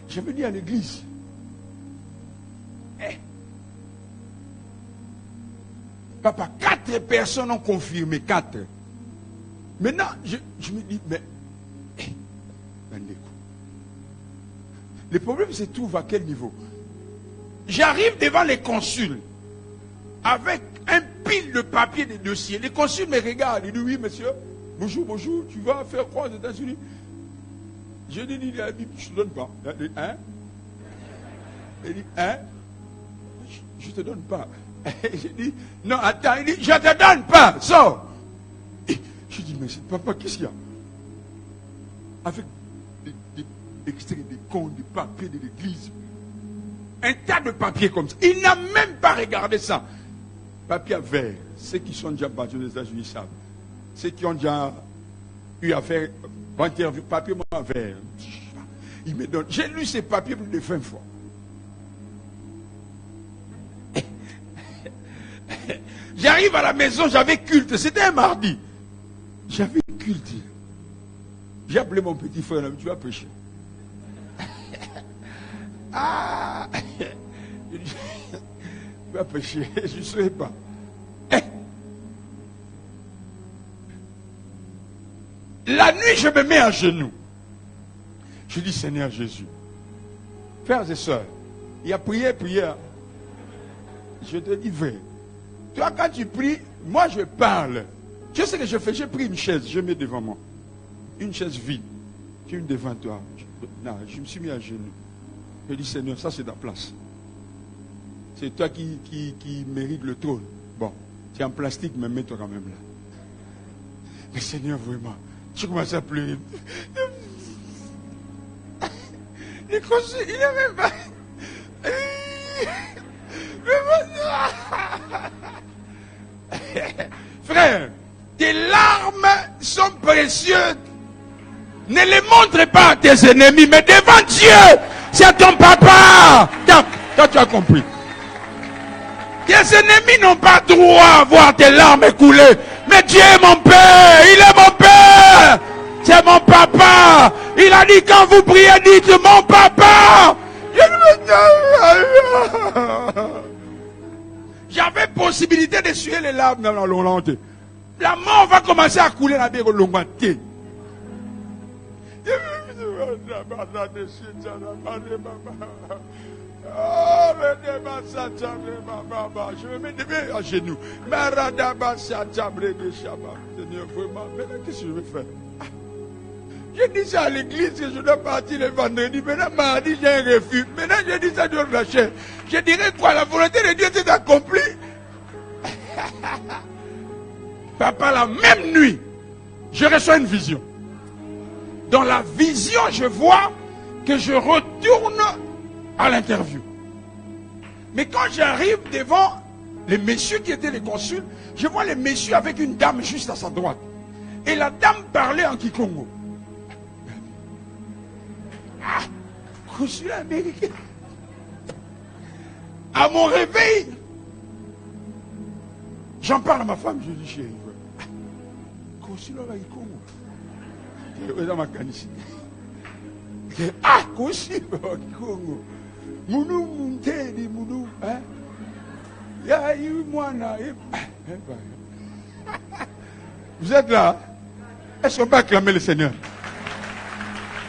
Speaker 2: Je venais à l'église. Papa, 4 personnes ont confirmé, 4. Maintenant, je me dis, mais le problème se trouve à quel niveau? J'arrive devant les consuls avec un pile de papier, de dossiers. Les consuls me regardent. Ils disent, oui, monsieur, bonjour, bonjour, tu vas faire quoi aux États-Unis? Je lui dis, la Bible, je ne te donne pas. Hein? Il dit, hein? Je ne te donne pas. Je dis, non, attends, il dit, je ne te donne pas, sors. Je dis, mais papa, qu'est-ce qu'il y a? Avec des extraits, des comptes, des papiers de l'église. Un tas de papiers comme ça. Il n'a même pas regardé ça. Papier vert. Ceux qui sont déjà battus aux États-Unis savent. Ceux qui ont déjà eu affaire, interview, papier vert. Il me donne. J'ai lu ces papiers plus de 20 fois. J'arrive à la maison, j'avais culte. C'était un mardi. J'avais culte. J'ai appelé mon petit frère, tu vas prêcher. Ah, tu vas prêcher, je ne sais pas. La nuit, je me mets à genoux. Je dis, Seigneur Jésus, Frères et sœurs, il y a prière. Je te dis vrai. Toi, quand tu pries, moi je parle. Tu sais ce que je fais? J'ai pris une chaise, je mets devant moi. Une chaise vide. J'ai une devant toi. Je me suis mis à genoux. Je dis, Seigneur, ça c'est ta place. C'est toi qui mérites le trône. Bon, tu es en plastique, mais mets-toi quand même là. Mais Seigneur, vraiment, tu commences à pleurer. Il n'avait pas. Frère, tes larmes sont précieuses. Ne les montre pas à tes ennemis, mais devant Dieu, c'est ton papa. Toi, tu as compris. Tes ennemis n'ont pas droit à voir tes larmes couler. Mais Dieu est mon Père, il est mon Père. C'est mon papa. Il a dit quand vous priez, dites mon papa. J'avais possibilité d'essuyer les larmes dans la longue. La mort va commencer à couler la bière longue. Je me mets à genoux. Seigneur, vraiment, maintenant qu'est-ce que je vais faire? J'ai dit ça à l'église que je dois partir le vendredi. Maintenant, mardi, j'ai un refus. Maintenant, j'ai dit ça sur la chaîne. Je dirais quoi? La volonté de Dieu s'est accomplie. Papa, la même nuit, je reçois une vision. Dans la vision, je vois que je retourne à l'interview. Mais quand j'arrive devant les messieurs qui étaient les consuls, je vois les messieurs avec une dame juste à sa droite. Et la dame parlait en Kikongo. Ah, consul américain. À mon réveil, j'en parle à ma femme, je dis chérie, consul américain. Ah, consul Congo. Mounou Muntedi Mounou. Ya eu moana. Vous êtes là? Est-ce qu'on peut acclamer le Seigneur?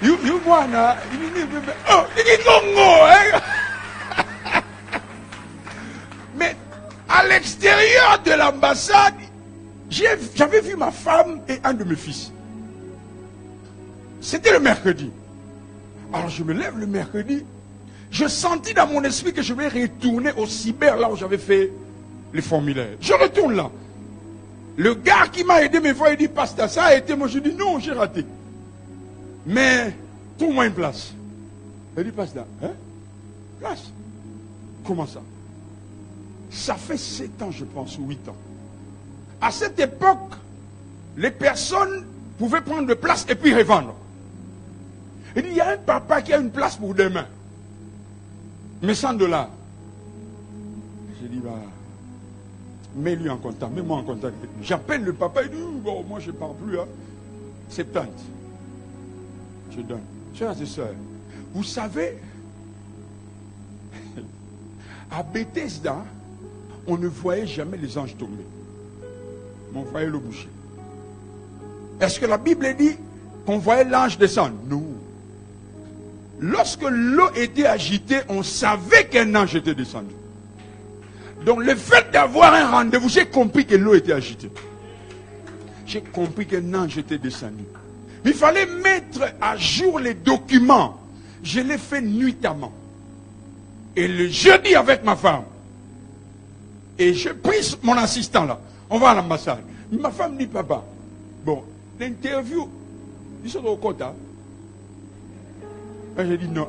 Speaker 2: You moana. Oh, il Congo. Mais à l'extérieur de l'ambassade, j'avais vu ma femme et un de mes fils. C'était le mercredi. Alors je me lève le mercredi. Je sentis dans mon esprit que je vais retourner au cyber, là où j'avais fait les formulaires. Je retourne là. Le gars qui m'a aidé me voit, il dit, Pasteur, ça a été moi. Je dis, non, j'ai raté. Mais, trouve-moi une place. Il dit, Pasteur, hein? Place. Comment ça? Ça fait 7 ans, je pense, ou 8 ans. À cette époque, les personnes pouvaient prendre de place et puis revendre. Il dit, il y a un papa qui a une place pour demain. Mais $100. J'ai dit, bah, mets-lui en contact, mets-moi en contact avec lui. J'appelle le papa, il dit, bon, moi je ne pars plus, hein. 70. Je donne. Chers et sœurs, vous savez, à Bethesda, on ne voyait jamais les anges tomber. Mais on voyait le boucher. Est-ce que la Bible dit qu'on voyait l'ange descendre? Non. Lorsque l'eau était agitée, on savait qu'un ange était descendu. Donc le fait d'avoir un rendez-vous, j'ai compris que l'eau était agitée. J'ai compris qu'un ange était descendu. Il fallait mettre à jour les documents. Je l'ai fait nuitamment. Et le jeudi avec ma femme. Et je prie mon assistant là. On va à l'ambassade. Ma femme dit, papa, bon, l'interview, ils sont au quota. J'ai dit non.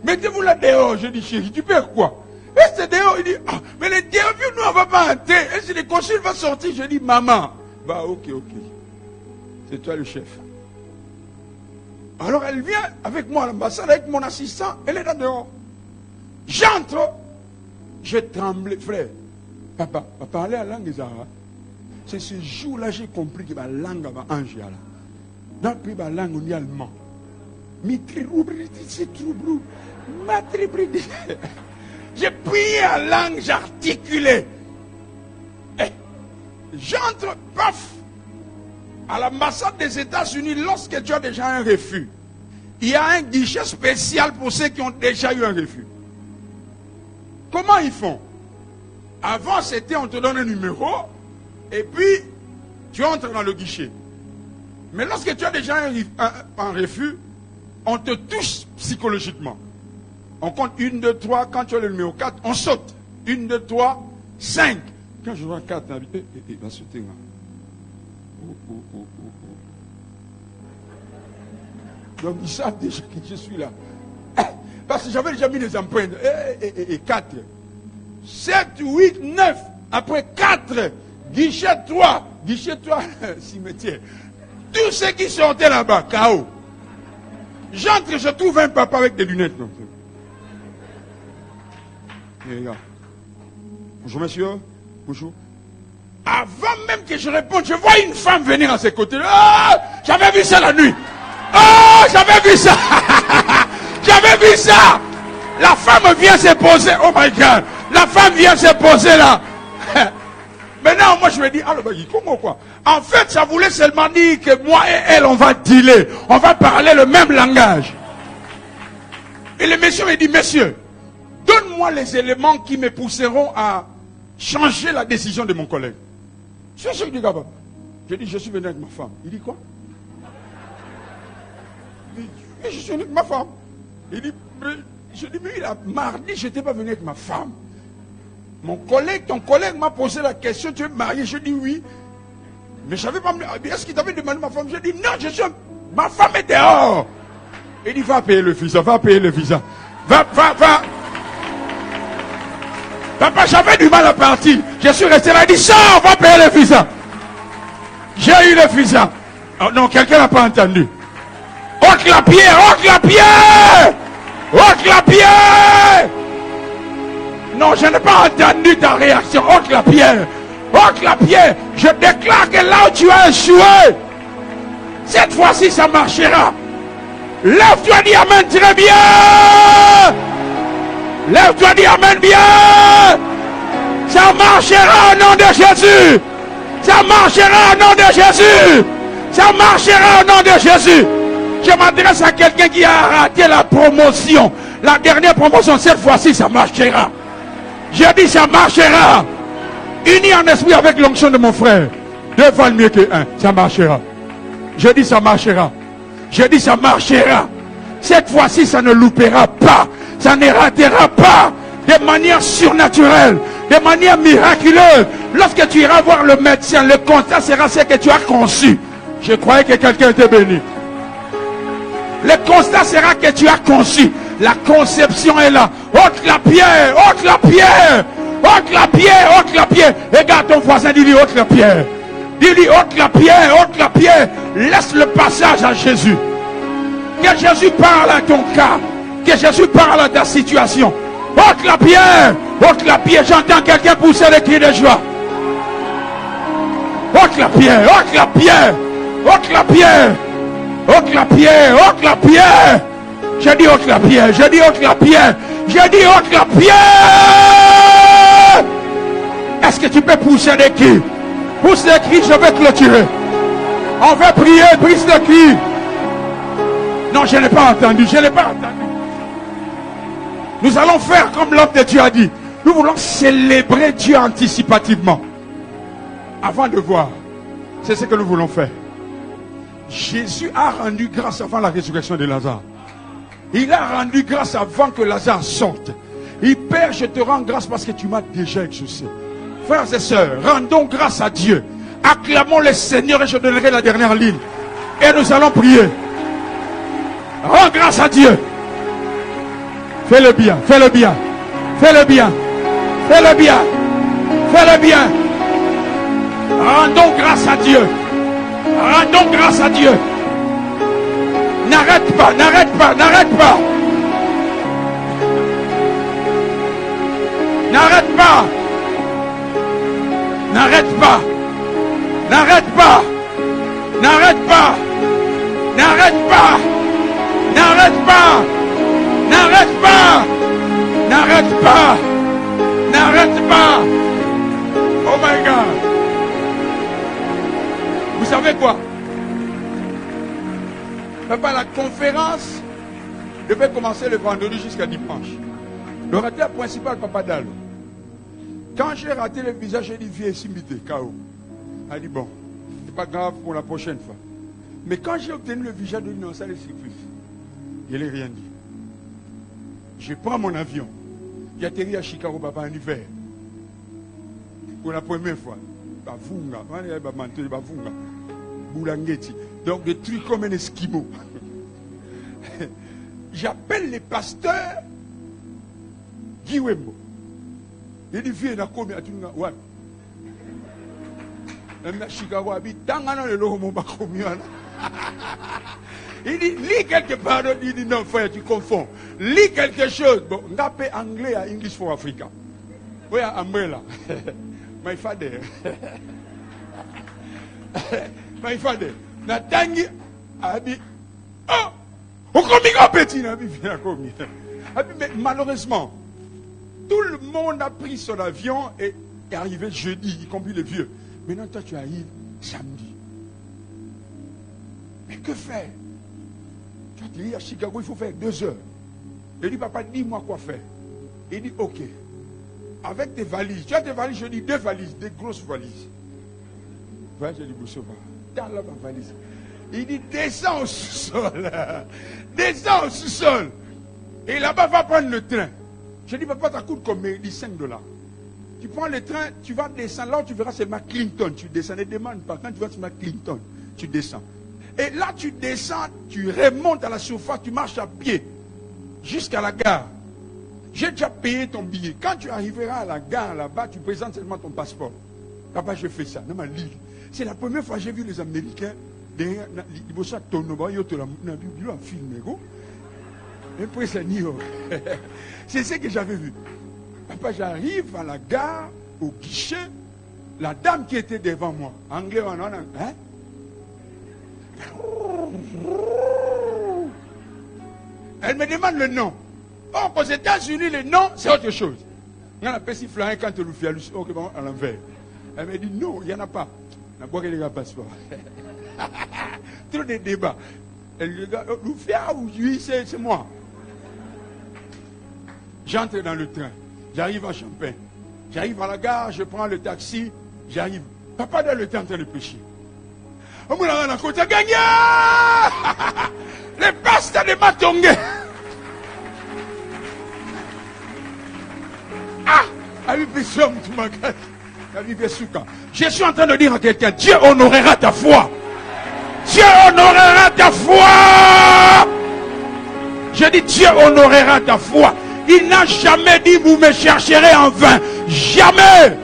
Speaker 2: Mettez-vous là dehors. J'ai dit, chérie, tu perds quoi? Et c'est dehors. Il dit, ah, mais l'interview, nous, on ne va pas entrer. Et si le consul va sortir, je dis, maman. Bah, ok. C'est toi le chef. Alors elle vient avec moi à l'ambassade, avec mon assistant. Elle est là dehors. J'entre. Je tremblais, frère. Papa parlait la langue Zara. C'est ce jour-là j'ai compris que ma langue va ange là. Dans le ma langue on est allemand. J'ai prié en langue, j'articulais. J'entre, paf. À la l'ambassade des États-Unis, lorsque tu as déjà un refus, il y a un guichet spécial pour ceux qui ont déjà eu un refus. Comment ils font? Avant, c'était on te donne un numéro et puis tu entres dans le guichet. Mais lorsque tu as déjà un refus, on te touche psychologiquement. On compte 1, 2, 3. Quand tu as le numéro 4, on saute. 1, 2, 3, 5. Quand je vois 4, il va sauter là. Donc ils savent déjà que je suis là. Parce que j'avais déjà mis les empreintes. Et 4. 7, 8, 9. Après 4. Guichet 3. Guichet 3, cimetière. Tous ceux qui sortaient là-bas, KO. J'entre, je trouve un papa avec des lunettes. Et regarde. Bonjour monsieur. Bonjour. Avant même que je réponde, je vois une femme venir à ses côtés. Oh, j'avais vu ça la nuit. Oh, j'avais vu ça. J'avais vu ça. La femme vient se poser. Oh my God. La femme vient se poser là. Maintenant, moi je me dis, ah, comment quoi? En fait, ça voulait seulement dire que moi et elle, on va dealer. On va parler le même langage. Et le monsieur me dit, monsieur, donne-moi les éléments qui me pousseront à changer la décision de mon collègue. Je suis du gars. Je dis, je suis venu avec ma femme. Il dit quoi? Je suis venu avec ma femme. Il dit, je dis, mais mardi, je n'étais pas venu avec ma femme. Mon collègue, ton collègue m'a posé la question, tu es marié? Je dis oui. Mais je ne savais pas, est-ce qu'il t'avait demandé ma femme? Je dis non, ma femme est dehors. Il dit, va payer le visa, va payer le visa. Va. Papa, j'avais du mal à partir. Je suis resté là, il dit, sors, va payer le visa. J'ai eu le visa. Oh, non, quelqu'un n'a pas entendu. Ôte la pierre, ôte la pierre! Ôte la pierre! Non, je n'ai pas entendu ta réaction. Ôte la pierre. Ôte la pierre. Je déclare que là où tu as échoué, cette fois-ci ça marchera. Lève-toi, dis amen très bien. Lève-toi, dis amen bien. Ça marchera au nom de Jésus. Ça marchera au nom de Jésus. Ça marchera au nom de Jésus. Je m'adresse à quelqu'un qui a raté la promotion. La dernière promotion, cette fois-ci ça marchera. J'ai dit ça marchera. Uni en esprit avec l'onction de mon frère. 2 valent mieux que 1. Ça marchera. J'ai dit ça marchera. J'ai dit ça marchera. Cette fois-ci ça ne loupera pas. Ça ne ratera pas. De manière surnaturelle. De manière miraculeuse. Lorsque tu iras voir le médecin, le constat sera ce que tu as conçu. Je croyais que quelqu'un était béni. Le constat sera que tu as conçu. La conception est là. Ôte la pierre, ôte la pierre, ôte la pierre, ôte la pierre. Regarde ton voisin, dis-lui ôte la pierre. Dis-lui ôte la pierre, ôte la pierre. Laisse le passage à Jésus. Que Jésus parle à ton cas. Que Jésus parle à ta situation. Ôte la pierre, ôte la pierre. J'entends quelqu'un pousser des cris de joie. Ôte la pierre, ôte la pierre, ôte la pierre, ôte la pierre, ôte la pierre. J'ai dit ôte la pierre, j'ai dit ôte la pierre, j'ai dit ôte la pierre. Est-ce que tu peux pousser des cris? Pousse des cris, je vais clôturer. On va prier, pousse des cris. Non, je n'ai pas entendu, je n'ai pas entendu. Nous allons faire comme l'homme de Dieu a dit. Nous voulons célébrer Dieu anticipativement. Avant de voir. C'est ce que nous voulons faire. Jésus a rendu grâce avant la résurrection de Lazare. Il a rendu grâce avant que Lazare sorte. Et Père, je te rends grâce parce que tu m'as déjà exaucé. Frères et sœurs, rendons grâce à Dieu. Acclamons le Seigneur et je donnerai la dernière ligne. Et nous allons prier. Rends grâce à Dieu. Fais-le bien, fais-le bien. Fais-le bien. Fais-le bien. Fais-le bien. Rendons grâce à Dieu. Rendons grâce à Dieu. N'arrête pas, n'arrête pas, n'arrête pas. N'arrête pas. N'arrête pas. N'arrête pas. N'arrête pas. N'arrête pas. N'arrête pas. N'arrête pas. N'arrête pas. N'arrête pas. Oh my God. Vous savez quoi? Papa, la conférence devait commencer le vendredi jusqu'à dimanche. Le raté principal, Papa Dalo. Quand j'ai raté le visage, j'ai dit, viens ici, KO. Elle a dit, bon, c'est pas grave pour la prochaine fois. Mais quand j'ai obtenu le visage, j'ai dit, non, ça les surprise. Je n'ai rien dit. Je prends mon avion. J'ai atterri à Chicago, papa, en hiver. Pour la première fois. Bavunga. Bavunga. Boulangeti. Donc des trucs comme un esquimau. J'appelle les pasteurs Guiwembo. Il dit, viens, n'a combien tu n'as ouais. Et Chicago habite, tant qu'on a le logo, mon bacomion. Il dit, lis quelque part, il dit, non, frère, tu confonds. Lis quelque chose. Bon, on appelle anglais à English for Africa. Oui, à Umbrella. My father. My father. Natangi a dit, oh, on combien petit, n'a bien combien. Mais malheureusement, tout le monde a pris son avion et est arrivé jeudi, y compris les vieux. Maintenant, toi, tu arrives samedi. Mais que faire? Tu as dit à Chicago, il faut faire 2 heures. Il dit, papa, dis-moi quoi faire. Il dit, ok. Avec tes valises. Tu as tes valises, je dis 2 valises, des grosses valises. Voilà, je dis, Boussova, dans la valise. Il dit, descends au sous-sol. Descends au sous-sol. Et là-bas, va prendre le train. Je dis, papa, ça coûte combien? Il dit, $5. Tu prends le train, tu vas descendre. Là où tu verras seulement Clinton. Tu descends. Ne demande pas. Quand tu vas seulement Clinton, tu descends. Et là, tu descends, tu remontes à la surface, tu marches à pied jusqu'à la gare. J'ai déjà payé ton billet. Quand tu arriveras à la gare là-bas, tu présentes seulement ton passeport. Papa, je fais ça. C'est la première fois que j'ai vu les Américains derrière. C'est ce que j'avais vu. Papa, j'arrive à la gare, au guichet. La dame qui était devant moi, anglais, hein? Elle me demande le nom. Or, aux États-Unis, le nom, c'est autre chose. Il y en a pas si flanc quand tu le fais à l'envers. Elle me dit non, il n'y en a pas. On a pas les passeport. Trop de débats. Elle regarde, l'oufia ou lui, c'est moi. J'entre dans le train. J'arrive à Champagne. J'arrive à la gare, je prends le taxi. J'arrive. Papa dans le temps en train de pêcher. On me l'a côté gagné. Les pastas de Matongé. Ah, je suis en train de dire à quelqu'un, Dieu honorera ta foi. Dieu honorera ta foi. Je dis, Dieu honorera ta foi. Il n'a jamais dit, vous me chercherez en vain. Jamais.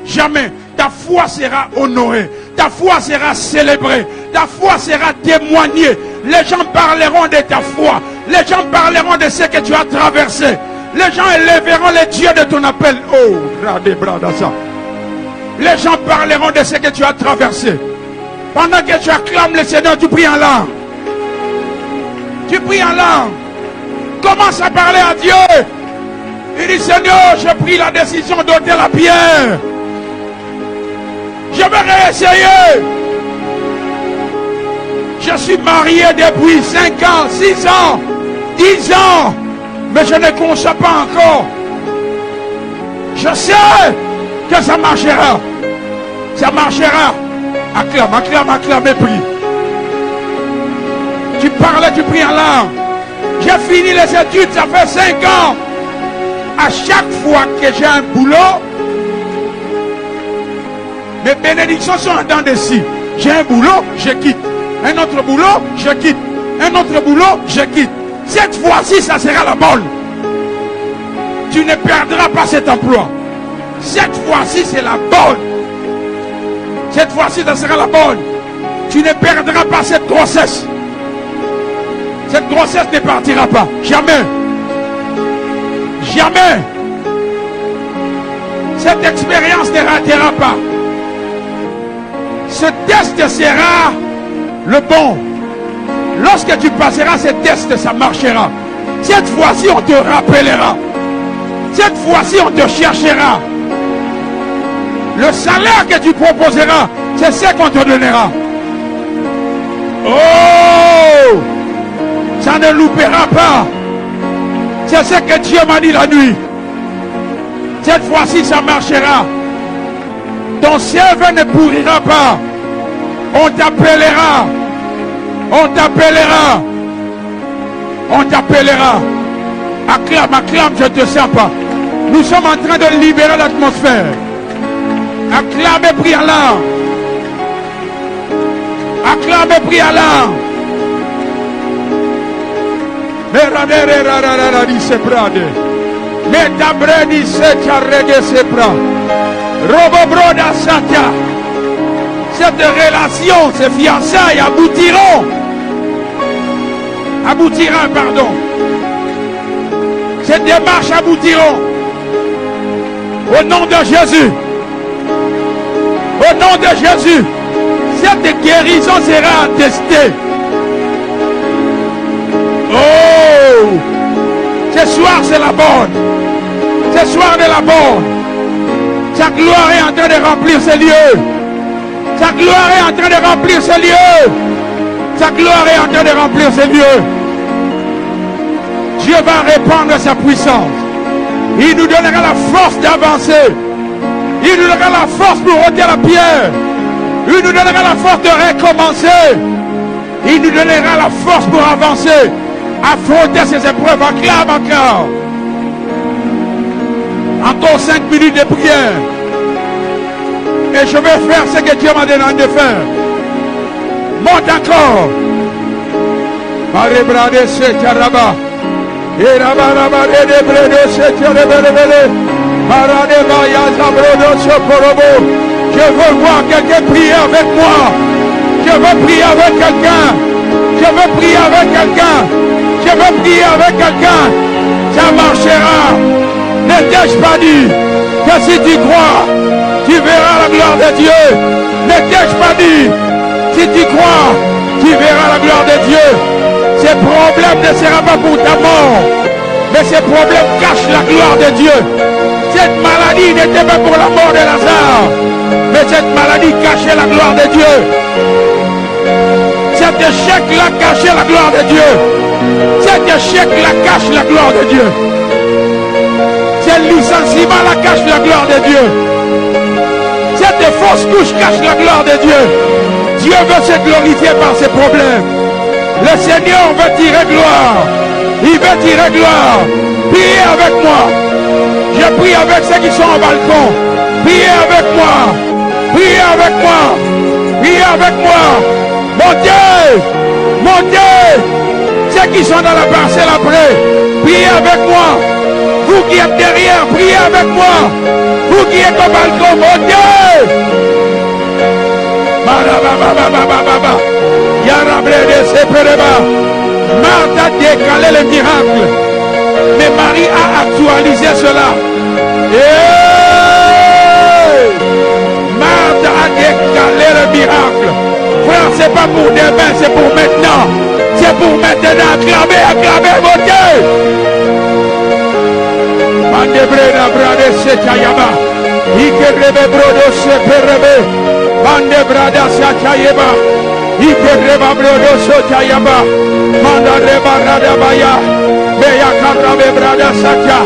Speaker 2: Jamais. Ta foi sera honorée. Ta foi sera célébrée. Ta foi sera témoignée. Les gens parleront de ta foi. Les gens parleront de ce que tu as traversé. Les gens élèveront les dieux de ton appel. Oh, les gens parleront de ce que tu as traversé. Pendant que tu acclames le Seigneur, tu pries en langue. Tu pries en langue. Commence à parler à Dieu. Il dit, Seigneur, j'ai pris la décision d'ôter la pierre. Je vais réessayer. Je suis marié depuis 5 ans, 6 ans, 10 ans. Mais je ne conçois pas encore. Je sais que ça marchera. Ça marchera. Acclame, acclame, acclame et prie. Tu parles, tu pries en langue. J'ai fini les études, ça fait 5 ans. À chaque fois que j'ai un boulot, mes bénédictions sont en dents de scie. J'ai un boulot, je quitte. Un autre boulot, je quitte. Un autre boulot, je quitte. Cette fois-ci, ça sera la bonne. Tu ne perdras pas cet emploi. Cette fois-ci, c'est la bonne. Cette fois-ci, ça sera la bonne. Tu ne perdras pas cette grossesse. Cette grossesse ne partira pas. Jamais. Jamais. Cette expérience ne ratera pas. Ce test sera le bon. Lorsque tu passeras ce test, ça marchera. Cette fois-ci, on te rappellera. Cette fois-ci, on te cherchera. Le salaire que tu proposeras, c'est ce qu'on te donnera. Oh! Ça ne loupera pas. C'est ce que Dieu m'a dit la nuit. Cette fois-ci, ça marchera. Ton cerveau ne pourrira pas. On t'appellera. On t'appellera. On t'appellera. Acclame, acclame, je ne te sens pas. Nous sommes en train de libérer l'atmosphère. Acclame et prie Allah. Acclame et prie Allah. Cette relation, ces fiançailles aboutiront, pardon. Cette démarche aboutiront. Au nom de Jésus. Au nom de Jésus. Cette guérison sera attestée. Oh! Ce soir c'est la bonne. Ce soir de la bonne. Sa gloire est en train de remplir ces lieux. Sa gloire est en train de remplir ces lieux. Sa gloire est en train de remplir ces lieux. Dieu va répandre sa puissance. Il nous donnera la force d'avancer. Il nous donnera la force pour ôter la pierre. Il nous donnera la force de recommencer. Il nous donnera la force pour avancer. Affronter ces épreuves. Acclame encore. Encore 5 minutes de prière. Et je vais faire ce que Dieu m'a demandé de faire. Monte encore. Je veux voir quelqu'un prier avec moi. Je veux prier avec quelqu'un. Je veux prier avec quelqu'un. Je veux prier avec quelqu'un. Ça marchera. Ne t'ai-je pas dit que si tu crois, tu verras la gloire de Dieu. Ne t'ai-je pas dit, si tu crois, tu verras la gloire de Dieu. Ces problèmes ne seront pas pour ta mort, mais ces problèmes cachent la gloire de Dieu. Cette maladie n'était pas pour la mort de Lazare, mais cette maladie cachait la gloire de Dieu. Cet échec-là cachait la gloire de Dieu. Cet échec-là cache la gloire de Dieu. Cet licenciement-là cache la gloire de Dieu. Cette fausse couche cache la gloire de Dieu. Dieu veut se glorifier par ses problèmes. Le Seigneur veut tirer gloire. Il veut tirer gloire. Priez avec moi. Je prie avec ceux qui sont au balcon. Priez avec moi. Priez avec moi. Priez avec moi. Montez. Montez. Ceux qui sont dans la parcelle après. Priez avec moi. Vous qui êtes derrière, priez avec moi. Vous qui êtes au balcon, montez. Marthe a décalé le miracle. Mais Marie a actualisé cela. Marthe a décalé le miracle. Frère, c'est pas pour demain, c'est pour maintenant. C'est pour maintenant. Acclamez, acclamez, montez. Mandebreda brade setayaba. Ikerebe brodo seperebe. Mandebrada satayeba. Ikereba brodo sotayaba. Mandareba radabaya. Beya karabe brada satya.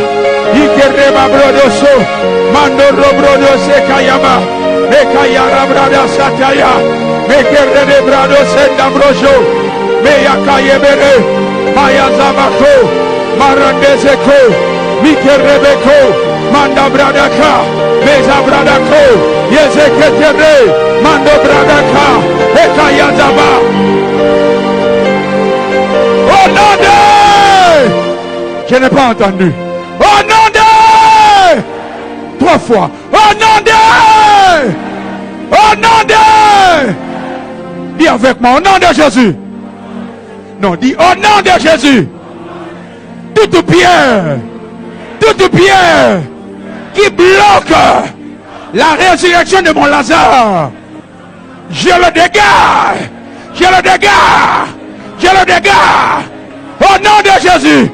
Speaker 2: Ikereba brodo so. Mandoro brodo sekayaba. Mekayara brada sataya. Mekerebe brado senda brojo. Meya kayebere. Maya zabako. Marandezeko. Mikerebeko, Manda Bradaka, Meza Bradako, Yezeketere, Mando Bradaka, Ekayazaba. Oh nom de... Je n'ai pas entendu. Oh nom de... 3 fois. Oh nom de... Oh nom de... Dis avec moi, au nom de Jésus. Non, dis au nom de Jésus. Toute pierre. Toute pierre qui bloque la résurrection de mon Lazare, je le dégage, je le dégage, je le dégage. Au nom de Jésus,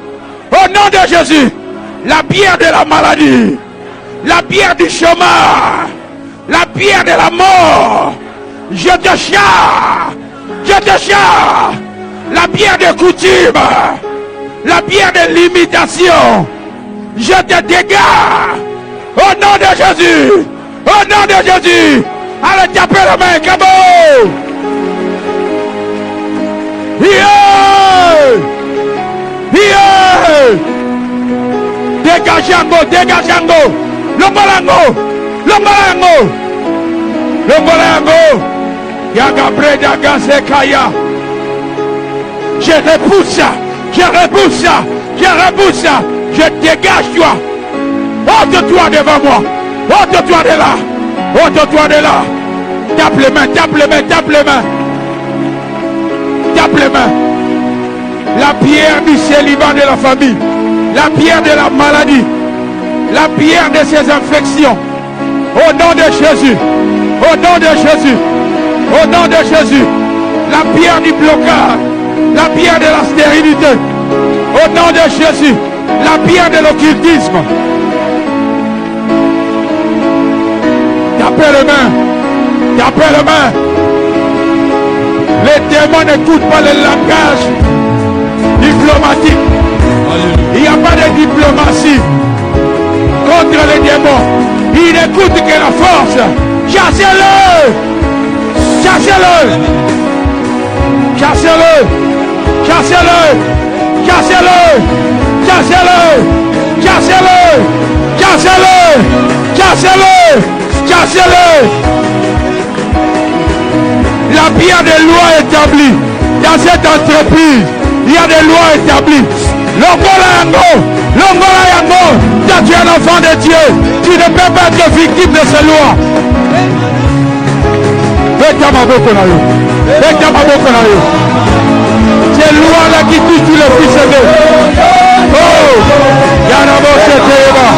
Speaker 2: au nom de Jésus, la pierre de la maladie, la pierre du chômage, la pierre de la mort, je te chasse, je te chasse. la pierre de coutume, la pierre de limitation, je te dégage au nom de Jésus, au nom de Jésus. Allez, tapez la main, Cabo. Yeah! Yeah! Dégageango, dégageango. Lombolango, lombolango, lombolango. Yaga breda gasekaya. Je repousse ça, je repousse ça, je repousse ça. Je dégage toi. Ôte-toi devant moi. Ôte-toi de là. Ôte-toi de là. Tape les mains, tape les mains, tape les mains. Tape les mains. La pierre du célibat de la famille. La pierre de la maladie. La pierre de ces infections. Au nom de Jésus. Au nom de Jésus. Au nom de Jésus. La pierre du blocage. La pierre de la stérilité. Au nom de Jésus. La pierre de l'occultisme. Tapez les mains. Tapez les mains. Les démons n'écoutent pas le langage diplomatique. Il n'y a pas de diplomatie contre les démons. Il n'écoute que la force. Chassez-le. Chassez-le. Chassez-le. Chassez-le. Chassez-le. Chassez-le. Chassez-le. Chassez-le. Chassez-le. Chassez-le. La pierre des lois établies dans cette entreprise. Il y a des lois établies. L'ongola yango. Toi tu es un enfant de Dieu. Tu ne peux pas être victime de ces lois. Ces lois-là qui tuent tous les fils de Dieu. Oh, Yanabo Seteba.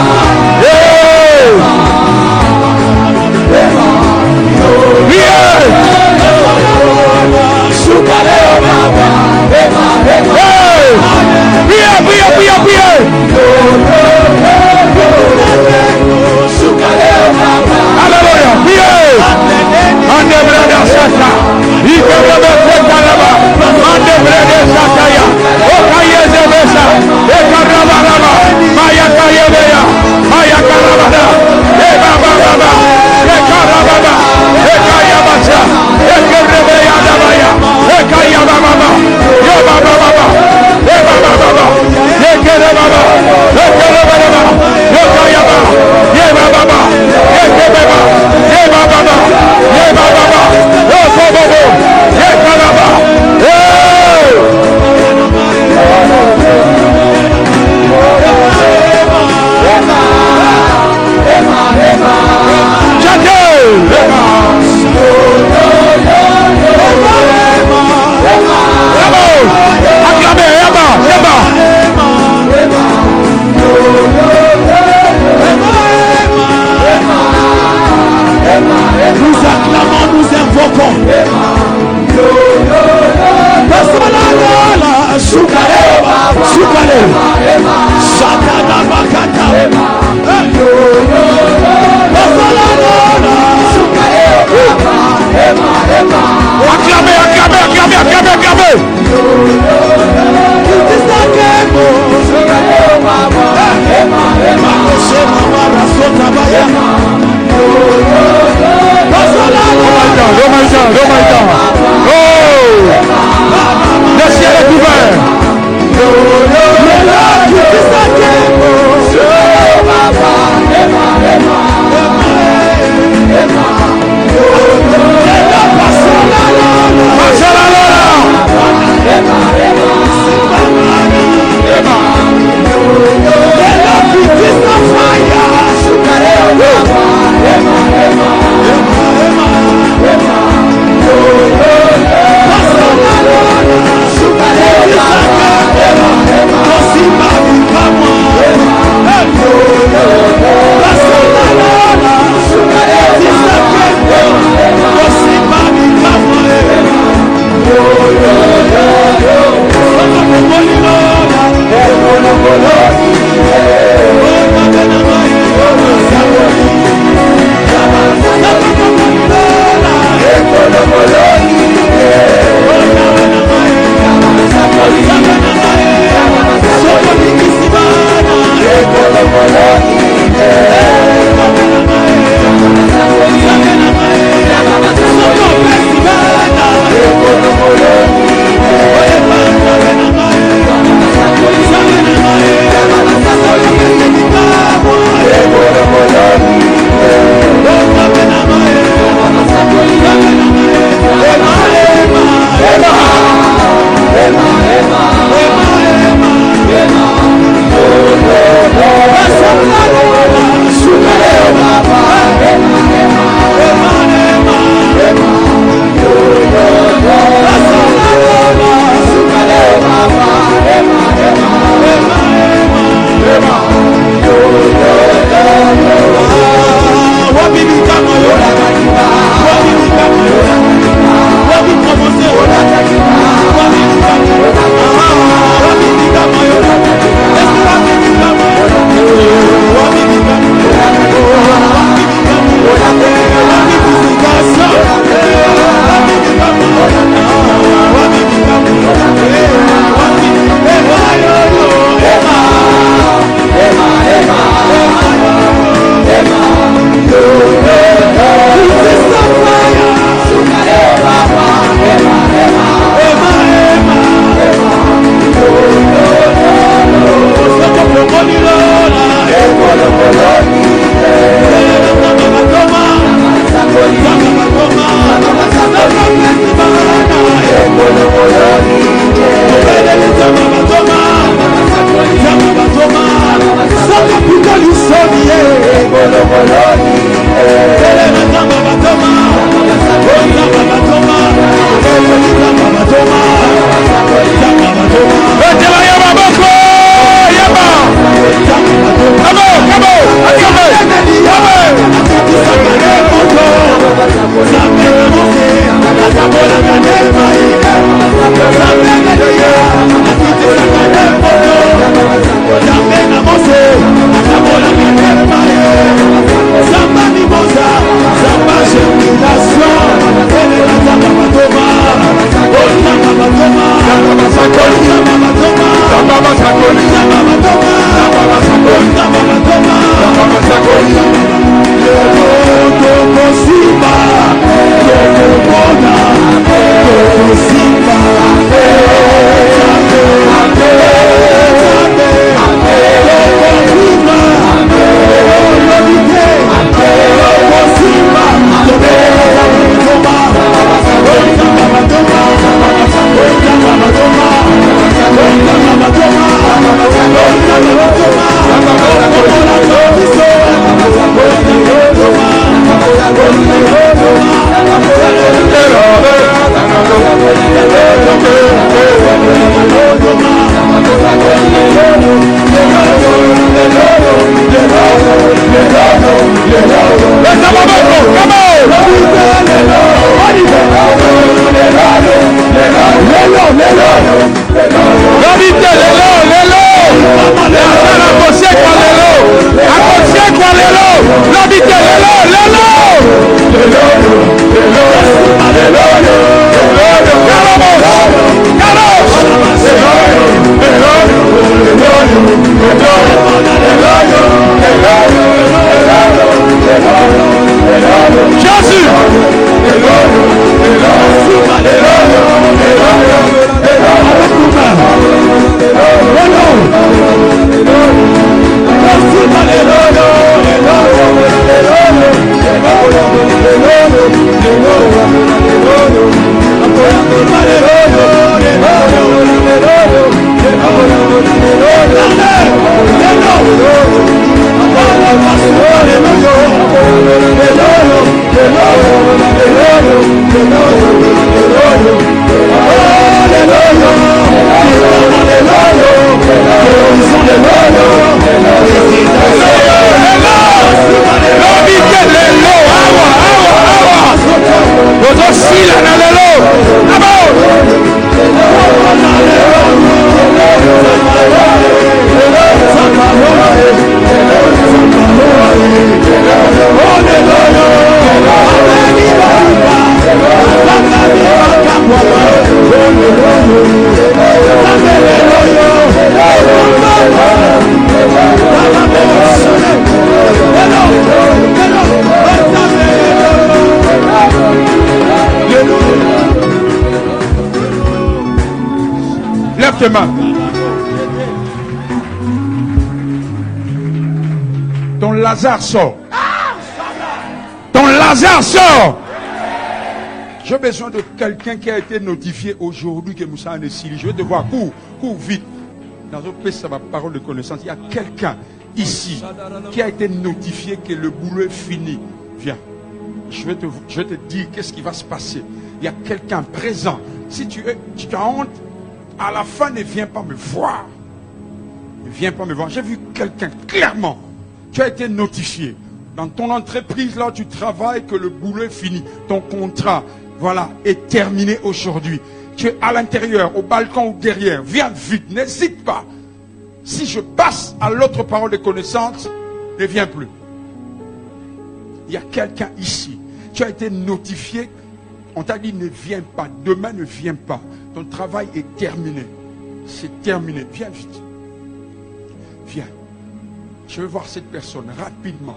Speaker 2: Lève tes mains. Ton Lazare sort. Ton Lazare sort. J'ai besoin de quelqu'un qui a été notifié aujourd'hui que Moussa est ici. Je vais te voir. Cours vite. Dans un pays, ça va parole de connaissance. Il y a quelqu'un ici qui a été notifié que le boulot est fini. Viens. Je vais te dire qu'est-ce qui va se passer. Il y a quelqu'un présent. Si tu as honte, à la fin, ne viens pas me voir. Ne viens pas me voir. J'ai vu quelqu'un clairement. Tu as été notifié. Dans ton entreprise, là où tu travailles, que le boulot est fini. Ton contrat, voilà, est terminé aujourd'hui. Tu es à l'intérieur, au balcon ou derrière. Viens vite, n'hésite pas. Si je passe à l'autre parole de connaissance, ne viens plus. Il y a quelqu'un ici. Tu as été notifié. On t'a dit ne viens pas. Demain ne viens pas. Ton travail est terminé. C'est terminé. Viens vite. Viens. Je veux voir cette personne rapidement.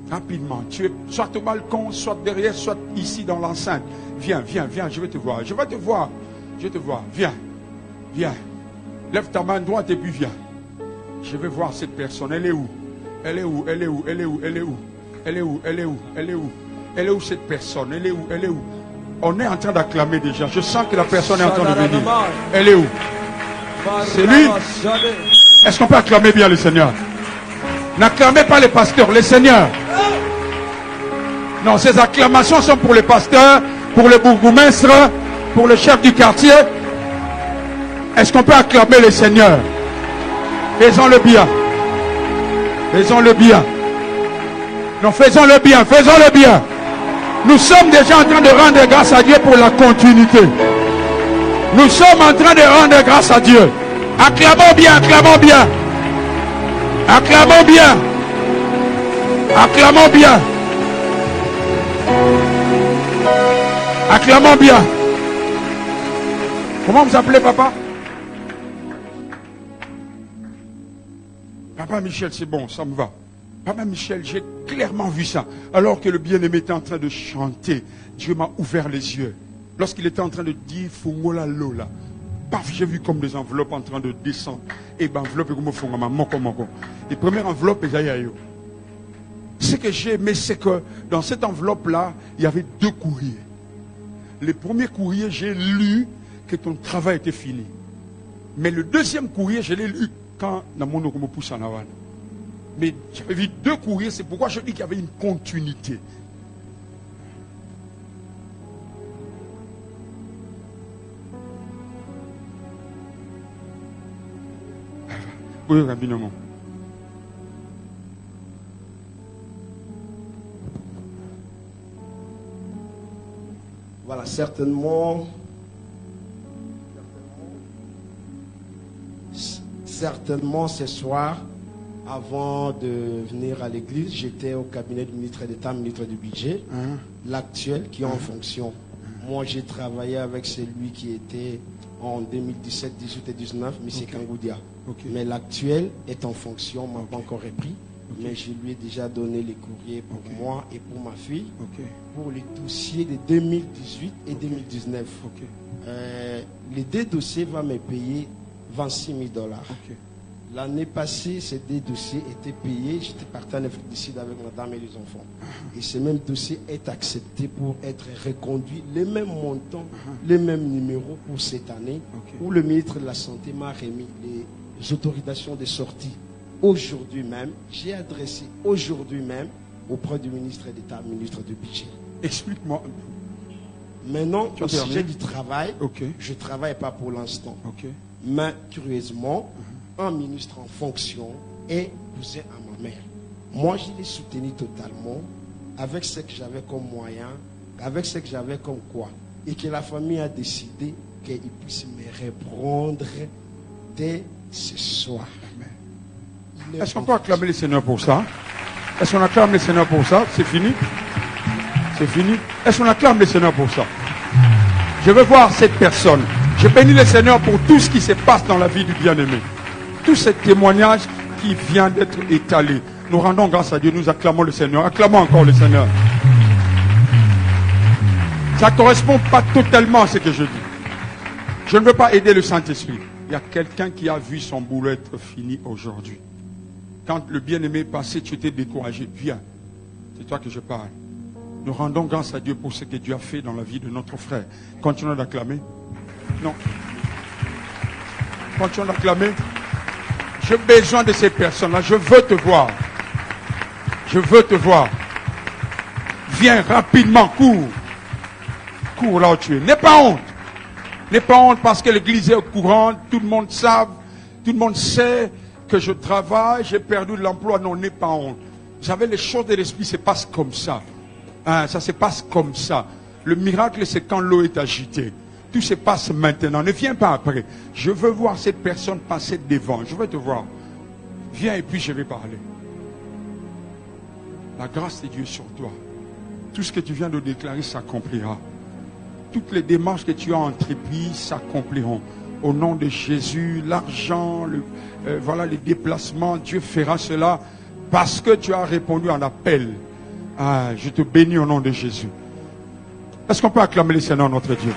Speaker 2: Rapidement. Tu es soit au balcon, soit derrière, soit ici dans l'enceinte. Viens. Je vais te voir. Je vais te voir. Viens. Lève ta main droite et puis viens. Je vais voir cette personne. Elle est où? Elle est où cette personne? Elle est où? On est en train d'acclamer déjà. Je sens que la personne est en train de venir. Elle est où? C'est lui? Est-ce qu'on peut acclamer bien le Seigneur? N'acclamez pas les pasteurs, les seigneurs. Non, ces acclamations sont pour les pasteurs, pour le bourgmestre, pour le chef du quartier. Est-ce qu'on peut acclamer les seigneurs? Faisons-le bien. Non, faisons-le bien. Nous sommes déjà en train de rendre grâce à Dieu pour la continuité. Nous sommes en train de rendre grâce à Dieu. Acclamons bien. Comment vous appelez, papa? Papa Michel, c'est bon, ça me va. Papa Michel, j'ai clairement vu ça. Alors que le bien-aimé était en train de chanter, Dieu m'a ouvert les yeux. Lorsqu'il était en train de dire Fungola Lola, paf, j'ai vu comme des enveloppes en train de descendre. Et ben enveloppe comme Fungama, moko. Les premières enveloppes, ce que j'ai aimé, c'est que dans cette enveloppe-là, il y avait 2 courriers. Le premier courrier, j'ai lu que ton travail était fini. Mais le deuxième courrier, je l'ai lu quand Namono comme pousse en avant. Mais j'avais vu 2 courriers, c'est pourquoi je dis qu'il y avait une continuité. Oui, rapidement.
Speaker 1: Voilà, certainement ce soir, avant de venir à l'église, j'étais au cabinet du ministre d'État, ministre du Budget, l'actuel qui est en fonction. Moi, j'ai travaillé avec celui qui était en 2017, 18 et 19, M. Kangoudia. Mais l'actuel est en fonction, ne m'a pas encore repris. Mais je lui ai déjà donné les courriers pour moi et pour ma fille, pour les dossiers de 2018 et 2019. Les deux dossiers vont me payer $26 000. L'année passée, ces deux dossiers étaient payés. J'étais parti en Afrique du Sud avec madame et les enfants. Et ce même dossier est accepté pour être reconduit. Les mêmes montants, les mêmes numéros pour cette année, où le ministre de la Santé m'a remis les autorisations de sortie. Aujourd'hui même, j'ai adressé aujourd'hui même auprès du ministre d'État, ministre du Budget.
Speaker 2: Explique-moi.
Speaker 1: Maintenant, au sujet du travail, je ne travaille pas pour l'instant. Mais curieusement, un ministre en fonction est cousin à ma mère. Moi, je l'ai soutenu totalement avec ce que j'avais comme moyen, avec ce que j'avais comme quoi. Et que la famille a décidé qu'il puisse me reprendre dès ce soir.
Speaker 2: Est-ce qu'on peut acclamer le Seigneur pour ça? Est-ce qu'on acclame le Seigneur pour ça? C'est fini? C'est fini? Est-ce qu'on acclame le Seigneur pour ça? Je veux voir cette personne. Je bénis le Seigneur pour tout ce qui se passe dans la vie du bien-aimé. Tout ce témoignage qui vient d'être étalé. Nous rendons grâce à Dieu, nous acclamons le Seigneur. Acclamons encore le Seigneur. Ça ne correspond pas totalement à ce que je dis. Je ne veux pas aider le Saint-Esprit. Il y a quelqu'un qui a vu son boulot être fini aujourd'hui. Quand le bien-aimé est passé, tu étais découragé. Viens. C'est toi que je parle. Nous rendons grâce à Dieu pour ce que Dieu a fait dans la vie de notre frère. Continuons d'acclamer. Non. Continuons d'acclamer. J'ai besoin de ces personnes-là. Je veux te voir. Je veux te voir. Viens rapidement, cours. Cours là où tu es. N'aie pas honte. N'aie pas honte parce que l'église est au courant. Tout le monde sait que je travaille. J'ai perdu de l'emploi. Non, n'aie pas honte. Vous savez, les choses de l'esprit se passent comme ça. Ça se passe comme ça. Le miracle, c'est quand l'eau est agitée. Tout se passe maintenant. Ne viens pas après. Je veux voir cette personne passer devant. Je veux te voir. Viens et puis je vais parler. La grâce de Dieu sur toi. Tout ce que tu viens de déclarer s'accomplira. Toutes les démarches que tu as entreprises s'accompliront. Au nom de Jésus, l'argent, voilà les déplacements, Dieu fera cela parce que tu as répondu à un appel. Je te bénis au nom de Jésus. Est-ce qu'on peut acclamer le Seigneur notre Dieu?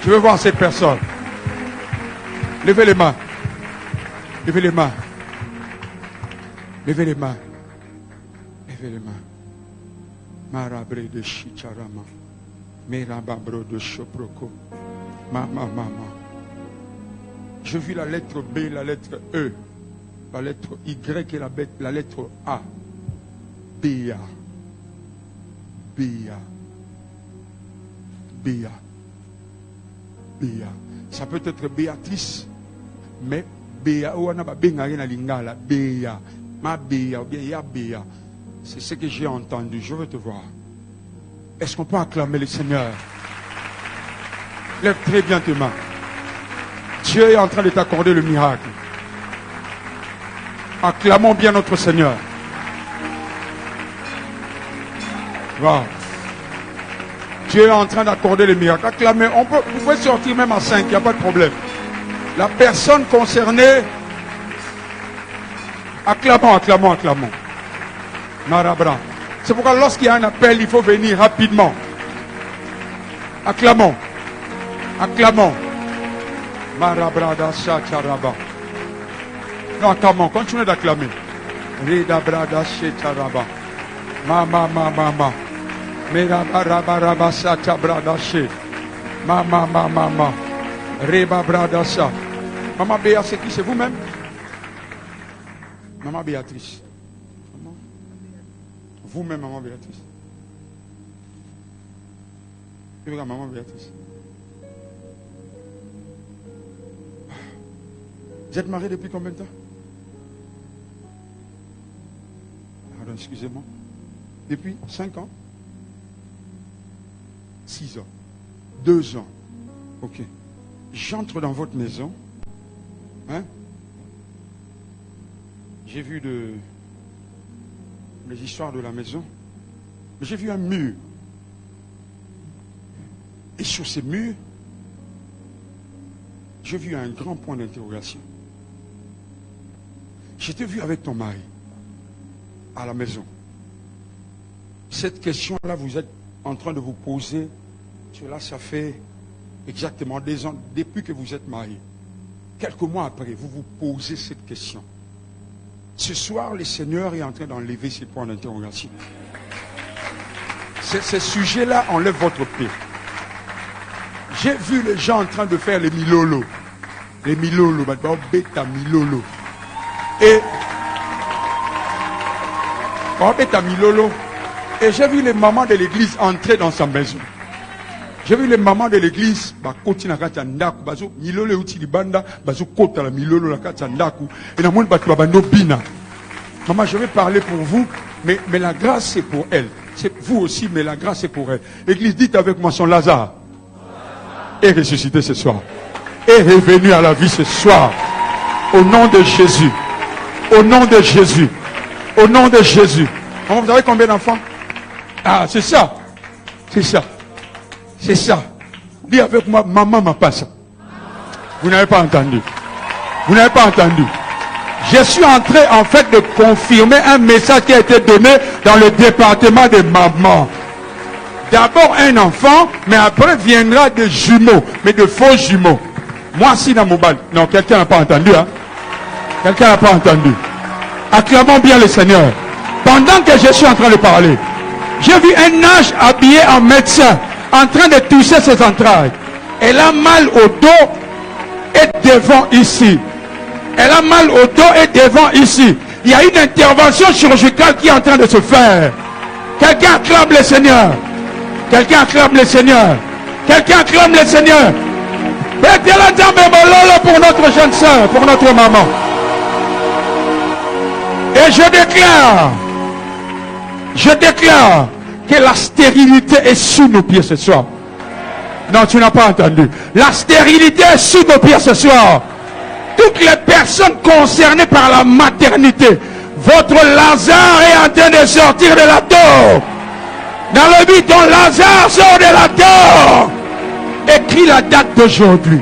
Speaker 2: Je veux voir cette personne. Levez les mains. Levez les mains. Levez les mains. Levez les mains. Marabre de Chicharama. Merababro de Choproko. Mama. Je vis la lettre B, la lettre E, la lettre Y et la lettre A. Béa. Ça peut être Béatrice, mais Béa, ma Béa, ou bien ya Béa. C'est ce que j'ai entendu. Je veux te voir. Est-ce qu'on peut acclamer le Seigneur? Lève très bien tes mains. Dieu est en train de t'accorder le miracle. Acclamons bien notre Seigneur. Wow. Dieu est en train d'accorder le miracle. Acclamez. Vous pouvez sortir même à 5, il n'y a pas de problème. La personne concernée, acclamons. Marabra. C'est pourquoi lorsqu'il y a un appel, il faut venir rapidement. Acclamons. Marabrada Shacharaba. Non, acclamons. Continuez d'acclamer. Rida Brada Shacharaba. Mama. Merabarabasata Bradashe. Mama. Reba Bradasa. Maman Béa, c'est qui? C'est vous-même? Maman Béatrice. Vous-même, maman Béatrice. Maman Béatrice. Vous êtes mariée depuis combien de temps? excusez-moi. Depuis 5 ans? 6 ans. 2 ans. Ok. J'entre dans votre maison. Hein? J'ai vu les histoires de la maison. J'ai vu un mur. Et sur ces murs, j'ai vu un grand point d'interrogation. J'étais vu avec ton mari à la maison. Cette question-là, vous êtes en train de vous poser. Cela, ça fait exactement 2 ans depuis que vous êtes mariés. Quelques mois après, vous vous posez cette question. Ce soir, le Seigneur est en train d'enlever ces points d'interrogation. Ces sujets-là enlèvent votre paix. J'ai vu les gens en train de faire les milolo. Les milolo, bêta milolo. Et j'ai vu les mamans de l'église entrer dans sa maison. J'ai vu les mamans de l'église, maman, je vais parler pour vous, mais la grâce c'est pour elle. C'est vous aussi, mais la grâce c'est pour elle. L'église, dites avec moi, son Lazare est ressuscité ce soir. Est revenu à la vie ce soir. Au nom de Jésus. Au nom de Jésus. Au nom de Jésus. Vous avez combien d'enfants? Ah, c'est ça. C'est ça. C'est ça. Dis avec moi, maman m'a pas ça. Vous n'avez pas entendu. Vous n'avez pas entendu. Je suis en train, en fait, de confirmer un message qui a été donné dans le département des mamans. D'abord un enfant, mais après viendra des jumeaux, mais de faux jumeaux. Moi, si dans mon bal. Non, quelqu'un n'a pas entendu, hein? Quelqu'un n'a pas entendu. Acclamons bien le Seigneur. Pendant que je suis en train de parler, j'ai vu un ange habillé en médecin, en train de toucher ses entrailles. Elle a mal au dos et devant ici. Elle a mal au dos et devant ici. Il y a une intervention chirurgicale qui est en train de se faire. Quelqu'un acclame le Seigneur. Quelqu'un acclame le Seigneur. Quelqu'un acclame le Seigneur. Pour notre jeune soeur, pour notre maman. Et je déclare que la stérilité est sous nos pieds ce soir. Non, tu n'as pas entendu. La stérilité est sous nos pieds ce soir. Toutes les personnes concernées par la maternité, votre Lazare est en train de sortir de la tombe. Dans le but, ton Lazare sort de la tombe. Écris la date d'aujourd'hui.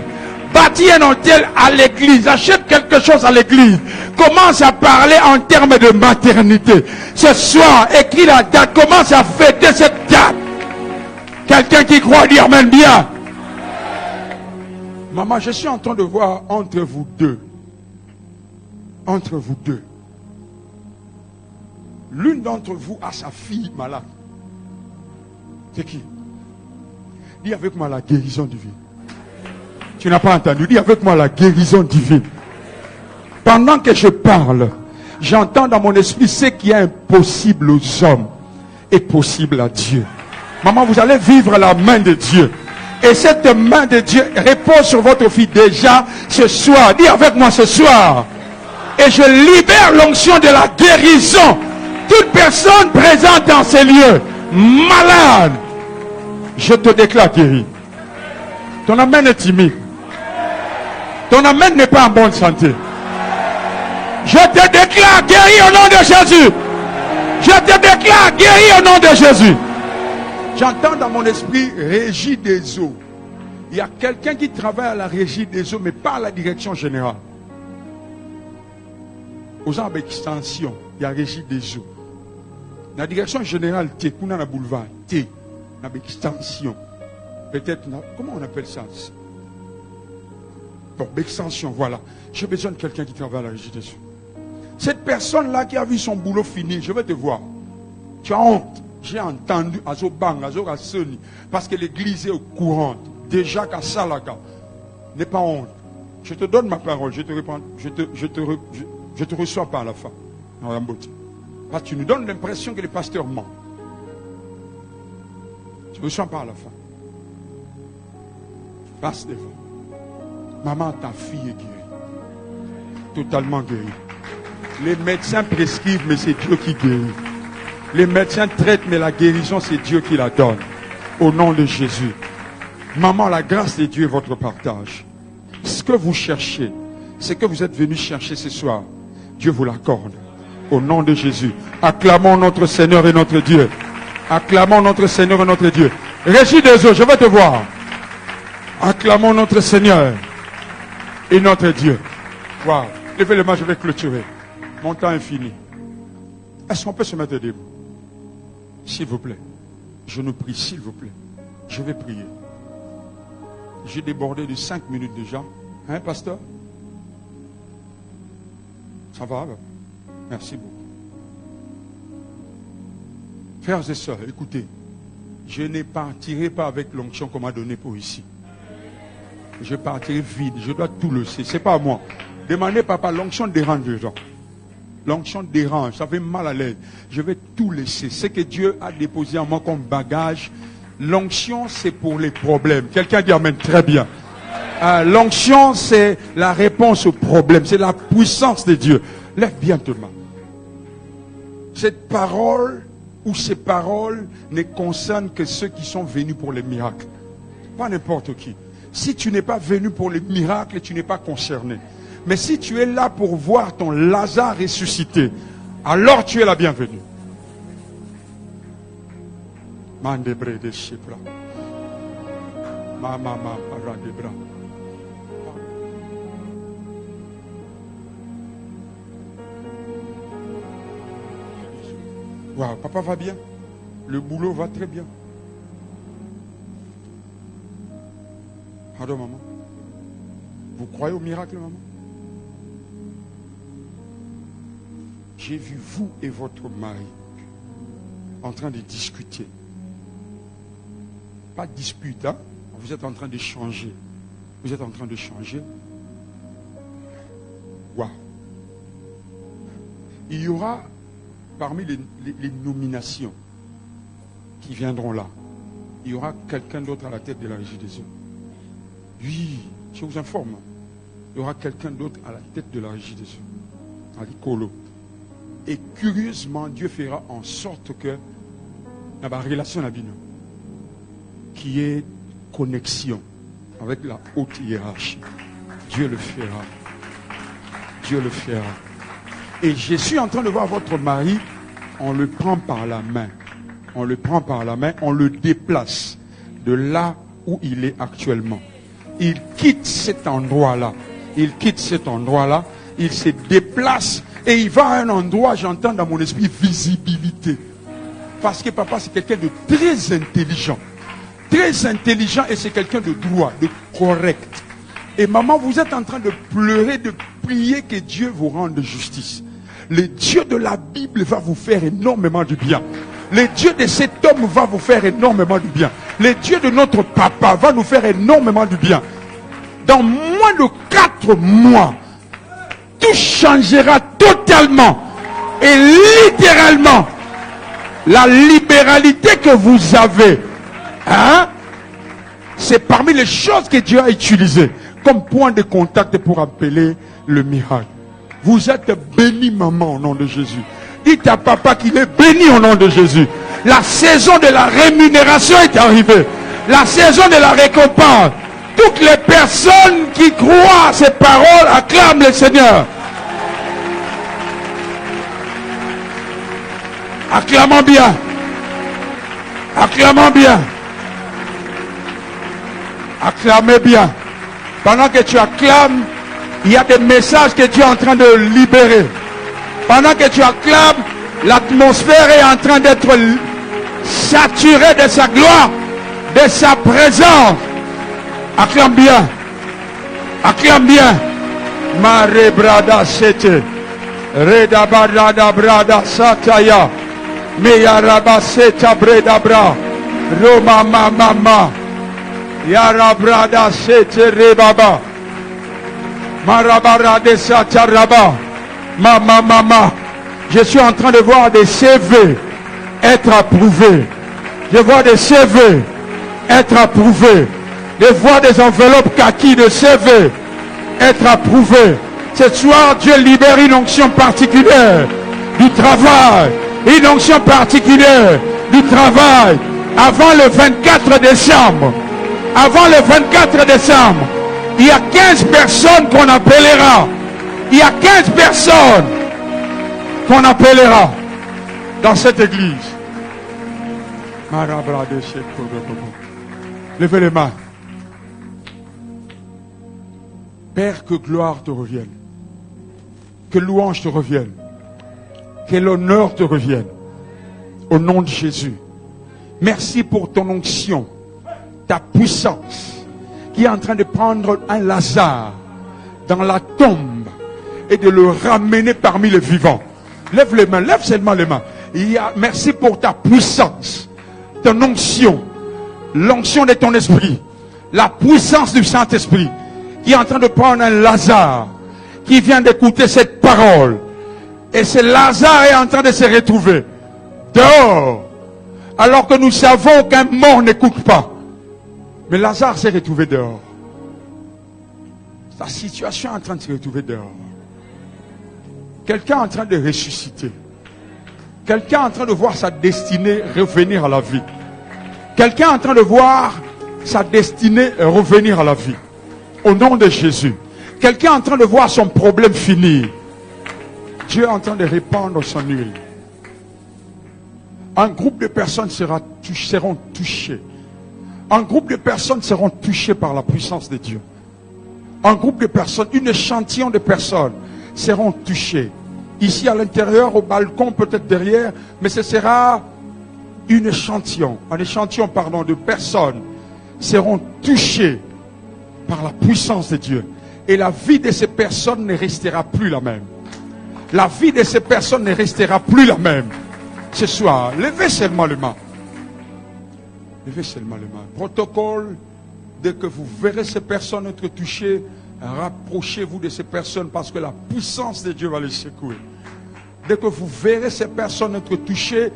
Speaker 2: Bâtis un hôtel à l'église. Achète quelque chose à l'église. Commence à parler en termes de maternité. Ce soir, écris la date. Commence à fêter cette date. Quelqu'un qui croit dire amen bien. Maman, je suis en train de voir entre vous deux. Entre vous deux. L'une d'entre vous a sa fille malade. C'est qui? Dis avec moi la guérison divine. Tu n'as pas entendu. Dis avec moi la guérison divine. Pendant que je parle, j'entends dans mon esprit ce qui est impossible aux hommes est possible à Dieu. Maman, vous allez vivre la main de Dieu. Et cette main de Dieu repose sur votre fille déjà ce soir. Dis avec moi ce soir. Et je libère l'onction de la guérison. Toute personne présente dans ces lieux, malade, je te déclare guéri. Ton amen est timide. Ton amen n'est pas en bonne santé. Je te déclare guéri au nom de Jésus. Je te déclare guéri au nom de Jésus. J'entends dans mon esprit régie des eaux. Il y a quelqu'un qui travaille à la régie des eaux, mais pas à la direction générale. Aux gens avec extension, il y a régie des eaux. La direction générale, T, kuna na boulevard, T, avec extension. Peut-être, comment on appelle ça? Bon, extension, voilà. J'ai besoin de quelqu'un qui travaille à la régie des eaux. Cette personne-là qui a vu son boulot fini, je vais te voir. Tu as honte. J'ai entendu Azobang, Azorasoni, parce que l'église est au courant. Déjà qu'à Salaka, n'aie pas honte. Je te donne ma parole, je te reçois pas à la fin. Parce que tu nous donnes l'impression que les pasteurs mentent. Tu ne reçois pas à la fin. Passe devant. Maman, ta fille est guérie. Totalement guérie. Les médecins prescrivent, mais c'est Dieu qui guérit. Les médecins traitent, mais la guérison, c'est Dieu qui la donne. Au nom de Jésus. Maman, la grâce de Dieu est votre partage. Ce que vous cherchez, ce que vous êtes venu chercher ce soir, Dieu vous l'accorde. Au nom de Jésus. Acclamons notre Seigneur et notre Dieu. Acclamons notre Seigneur et notre Dieu. Régie des eaux, je veux te voir. Acclamons notre Seigneur et notre Dieu. Wow. Levez les mains, je vais clôturer. Mon temps est fini. Est-ce qu'on peut se mettre debout? S'il vous plaît. Je nous prie, s'il vous plaît. Je vais prier. J'ai débordé de 5 minutes déjà. Hein, pasteur? Ça va? Merci beaucoup. Frères et sœurs, écoutez. Je ne partirai pas avec l'onction qu'on m'a donnée pour ici. Je partirai vide. Je dois tout laisser. Ce n'est pas à moi. Demandez, papa, l'onction dérange les gens. L'onction dérange. Ça fait mal à l'aise. Je vais tout laisser. Ce que Dieu a déposé en moi comme bagage. L'onction, c'est pour les problèmes. Quelqu'un dit amen. Très bien. L'onction, c'est la réponse aux problèmes. C'est la puissance de Dieu. Lève bien tes mains. Cette parole ou ces paroles ne concernent que ceux qui sont venus pour les miracles. Pas n'importe qui. Si tu n'es pas venu pour les miracles, tu n'es pas concerné. Mais si tu es là pour voir ton Lazare ressuscité, alors tu es la bienvenue. Mandebre de Shepra. Mama Paradebra. Wow, papa va bien. Le boulot va très bien. Pardon, maman. Vous croyez au miracle, maman? J'ai vu vous et votre mari en train de discuter. Pas de dispute, hein? Vous êtes en train de changer. Vous êtes en train de changer. Waouh. Il y aura parmi les nominations qui viendront là, il y aura quelqu'un d'autre à la tête de la régie des eaux. Oui, je vous informe. Il y aura quelqu'un d'autre à la tête de la régie des eaux. À l'Icolo. Et curieusement, Dieu fera en sorte que la relation qui est connexion avec la haute hiérarchie. Dieu le fera. Dieu le fera. Et je suis en train de voir votre mari, on le prend par la main. On le prend par la main, on le déplace de là où il est actuellement. Il quitte cet endroit-là. Il quitte cet endroit-là. Il se déplace et il va à un endroit, j'entends dans mon esprit, visibilité. Parce que papa, c'est quelqu'un de très intelligent. Très intelligent et c'est quelqu'un de droit, de correct. Et maman, vous êtes en train de pleurer, de prier que Dieu vous rende justice. Le Dieu de la Bible va vous faire énormément du bien. Le Dieu de cet homme va vous faire énormément du bien. Le Dieu de notre papa va nous faire énormément du bien. Dans moins de 4 mois, tout changera totalement et littéralement. La libéralité que vous avez, hein, c'est parmi les choses que Dieu a utilisées comme point de contact pour appeler le miracle. Vous êtes béni, maman, au nom de Jésus. Dites à papa qu'il est béni au nom de Jésus. La saison de la rémunération est arrivée. La saison de la récompense. Toutes les personnes qui croient à ces paroles acclament le Seigneur. Acclamons bien. Acclamons bien. Acclamez bien. Pendant que tu acclames, il y a des messages que Dieu est en train de libérer. Pendant que tu acclames, l'atmosphère est en train d'être saturée de sa gloire, de sa présence. Acclame bien. Acclame bien. Mare brada sete. Reda barada brada sataya. Meya rabaseta breda bra. Roma mama. Yara brada sete rebaba. Marabara de sataraba. Mama. Je suis en train de voir des CV être approuvés. Je vois des CV être approuvés. Je vois des enveloppes kaki de CV être approuvées. Ce soir, Dieu libère une onction particulière du travail. Une onction particulière du travail avant le 24 décembre. Avant le 24 décembre, il y a 15 personnes qu'on appellera. Il y a 15 personnes qu'on appellera dans cette église. Levez les mains. Père, que gloire te revienne. Que louange te revienne. Que l'honneur te revienne. Au nom de Jésus. Merci pour ton onction. Ta puissance. Qui est en train de prendre un Lazare dans la tombe. Et de le ramener parmi les vivants. Lève les mains. Lève seulement les mains. Merci pour ta puissance. Ton onction. L'onction de ton esprit. La puissance du Saint-Esprit. Qui est en train de prendre un Lazare. Qui vient d'écouter cette parole. Et ce Lazare est en train de se retrouver dehors. Alors que nous savons qu'un mort n'écoute pas. Mais Lazare s'est retrouvé dehors. Sa situation est en train de se retrouver dehors. Quelqu'un est en train de ressusciter. Quelqu'un est en train de voir sa destinée revenir à la vie. Quelqu'un est en train de voir sa destinée revenir à la vie. Au nom de Jésus. Quelqu'un est en train de voir son problème finir. Dieu est en train de répandre son huile. Un groupe de personnes seront touchées. Un groupe de personnes seront touchées par la puissance de Dieu. Un groupe de personnes, une échantillon de personnes seront touchées. Ici à l'intérieur, au balcon, peut-être derrière, mais ce sera un échantillon de personnes seront touchées par la puissance de Dieu. Et la vie de ces personnes ne restera plus la même. La vie de ces personnes ne restera plus la même. Ce soir, levez seulement les mains. Levez seulement les mains. Protocole, dès que vous verrez ces personnes être touchées, rapprochez-vous de ces personnes parce que la puissance de Dieu va les secouer. Dès que vous verrez ces personnes être touchées,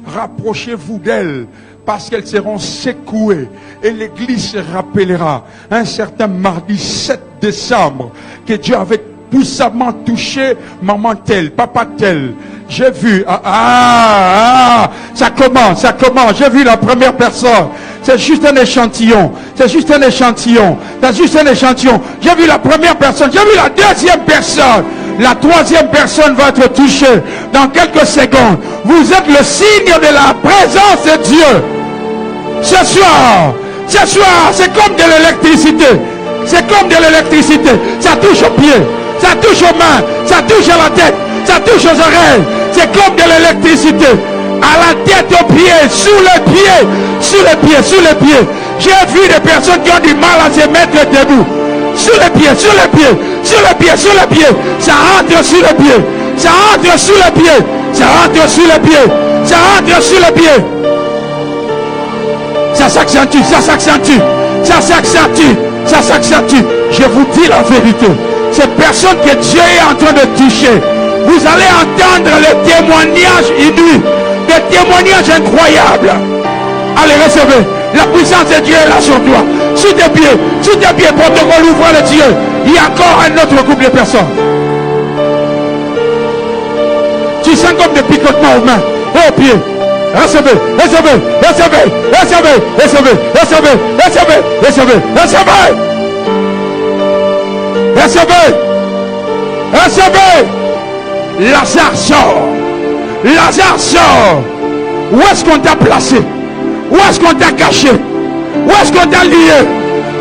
Speaker 2: rapprochez-vous d'elles parce qu'elles seront secouées. Et l'église se rappellera un certain mardi 7 décembre que Dieu avait puissamment touché maman telle, papa tel. J'ai vu, ça commence, j'ai vu la première personne. C'est juste un échantillon. J'ai vu la première personne, j'ai vu la deuxième personne. La troisième personne va être touchée dans quelques secondes. Vous êtes le signe de la présence de Dieu. Ce soir, c'est comme de l'électricité. Ça touche aux pieds, ça touche aux mains, ça touche à la tête, ça touche aux oreilles. C'est comme de l'électricité. À la tête, aux pieds, sous les pieds. J'ai vu des personnes qui ont du mal à se mettre debout. Sur les pieds. Ça rentre sur les pieds. Ça s'accentue. Je vous dis la vérité. Ces personnes que Dieu est en train de toucher, vous allez entendre les témoignages inouïs, des témoignages incroyables. Allez, recevez. La puissance de Dieu est là sur toi. Sous tes pieds, protocole, ouvre les yeux. Il y a encore un autre groupe de personnes. Tu sens comme des picotements aux mains et aux pieds. Recevez. Lazare sort. Où est-ce qu'on t'a placé? Où est-ce qu'on t'a caché? Où est-ce qu'on t'a lié?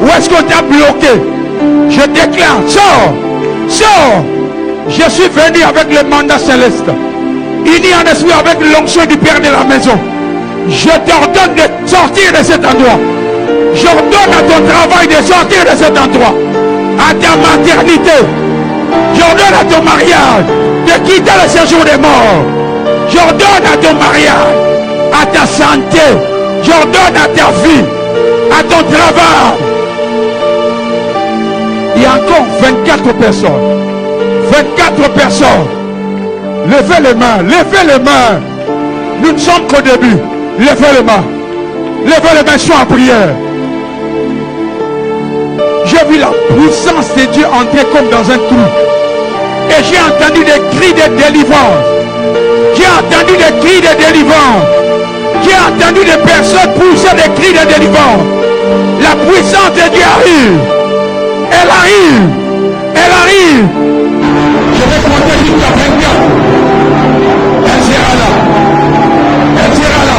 Speaker 2: Où est-ce qu'on t'a bloqué? Je déclare, sors. Je suis venu avec le mandat céleste, uni en esprit avec l'onction du Père de la maison. Je t'ordonne de sortir de cet endroit. J'ordonne à ton travail de sortir de cet endroit. À ta maternité. J'ordonne à ton mariage de quitter le séjour des morts. J'ordonne à ton mariage, à ta santé. J'ordonne à ta vie, à ton travail. Il y a encore 24 personnes. 24 personnes. Levez les mains. Nous ne sommes qu'au début. Levez les mains, sois en prière. J'ai vu la puissance de Dieu entrer comme dans un trou. Et j'ai entendu des cris de délivrance. J'ai a entendu des cris de délivrance, qui a entendu des personnes pousser des cris de délivrance, la puissance de Dieu arrive. Elle arrive. Elle arrive. Je vais compter jusqu'à 24. Elle sera là. Elle sera là.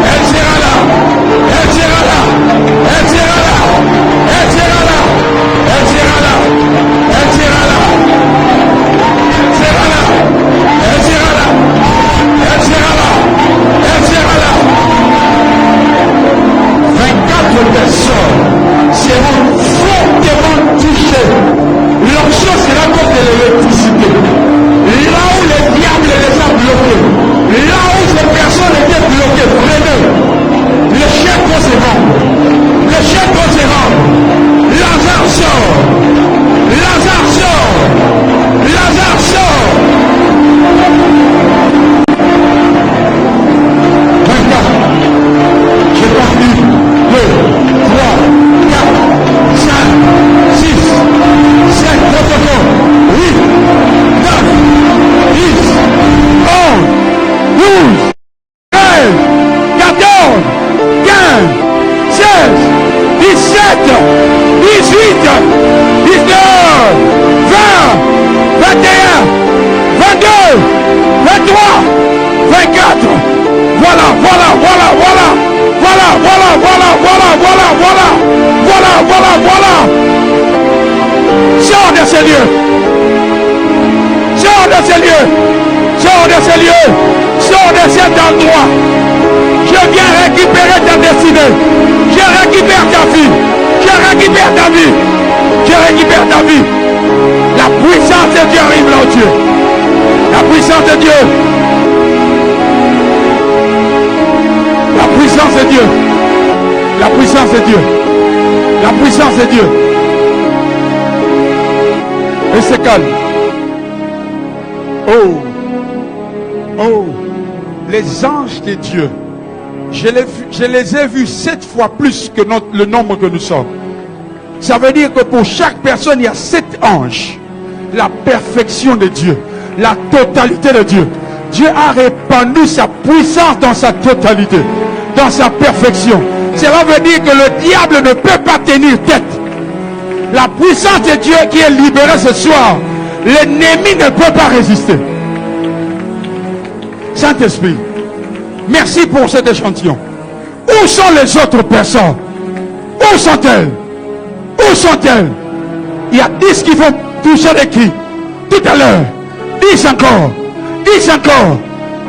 Speaker 2: Elle sera là. Elle sera là. Elle sera là. Elle sera là. Elle sera là. Elle sera là. Elle sera là. Elle sera là. Elle sera là. Elle sera là. 24 personnes seront fortement touchées. L'onction sera comme de l'électricité. Là où le diable les a bloqués, là où ces personnes étaient bloquées, prenez. Le chef va se rendre. Le chef va se rendre. Lazare sort. Lazare sort. Lazare sort. 24. J'ai parti. 2, 3, 4, 5, 6, 7, 8, 9, 10, 11, 12, 13, 14, 15, 16, 17, 18, 19, 20, 21, 22, 23, 24. Voilà. Sors de ces lieux. Sors de ces lieux. Sors de ces lieux. Sors de cet endroit. Je viens récupérer ta destinée. Je récupère ta vie. Je récupère ta vie. Je récupère ta vie. La puissance de Dieu arrive là, Dieu. La puissance de Dieu. La puissance de Dieu. La puissance de Dieu. La puissance de Dieu. Et c'est calme. Oh. Les anges de Dieu. Je les ai vus 7 fois plus que le nombre que nous sommes. Ça veut dire que pour chaque personne, il y a 7 anges. La perfection de Dieu. La totalité de Dieu. Dieu a répandu sa puissance dans sa totalité. Dans sa perfection. Cela veut dire que le diable ne peut pas tenir tête. La puissance de Dieu qui est libérée ce soir, l'ennemi ne peut pas résister. Saint-Esprit, merci pour cet échantillon. Où sont les autres personnes? Où sont-elles? Où sont-elles? Il y a 10 qui vont toucher les cris. Tout à l'heure. 10 encore. 10 encore.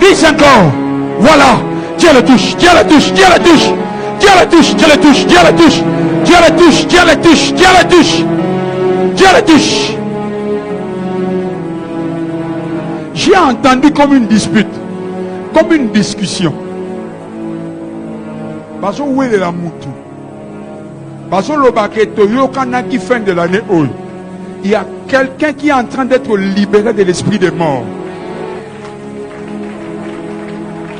Speaker 2: 10 encore. Voilà. Dieu le touche. Dieu le touche. Dieu le touche. Dieu le touche. Dieu le touche. Dieu le touche. Dieu le touche. Dieu le touche. Dieu le touche. Dieu le touche. J'ai entendu comme une dispute. Comme une discussion. Parce que où est la moutou? Parce que le baqueto yokanaki fin de l'année où il y a quelqu'un qui est en train d'être libéré de l'esprit des morts.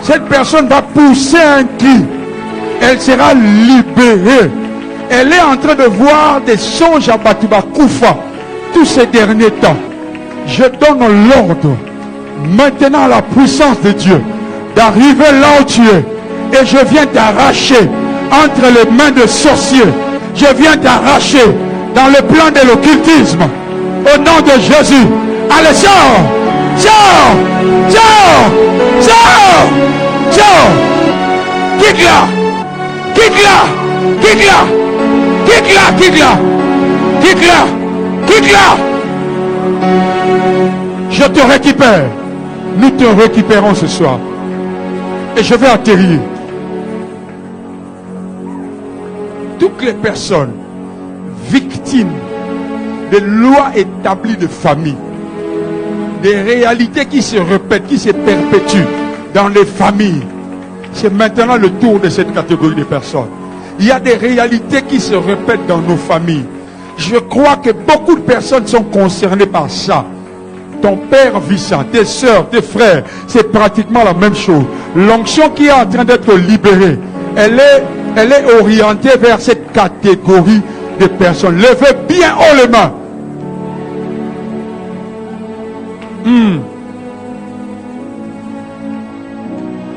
Speaker 2: Cette personne va pousser un cri. Elle sera libérée. Elle est en train de voir des songes à Batiba Koufa tous ces derniers temps. Je donne l'ordre maintenant à la puissance de Dieu d'arriver là où tu es. Et je viens t'arracher entre les mains de sorciers. Je viens t'arracher dans le plan de l'occultisme. Au nom de Jésus. Allez, sors! Sors! Sors! Sors! Sors! Quitte-la! Quitte-la! Quitte-la! Quitte-la! Quitte-la! Quitte-la! Quitte-la! Je te récupère. Nous te récupérons ce soir. Et je vais atterrir. Toutes les personnes victimes des lois établies de famille, des réalités qui se répètent, qui se perpétuent dans les familles, c'est maintenant le tour de cette catégorie de personnes. Il y a des réalités qui se répètent dans nos familles. Je crois que beaucoup de personnes sont concernées par ça. Ton père vit ça, tes soeurs, tes frères, c'est pratiquement la même chose. L'onction qui est en train d'être libérée, elle est orientée vers cette catégorie de personnes. Levez bien haut les mains.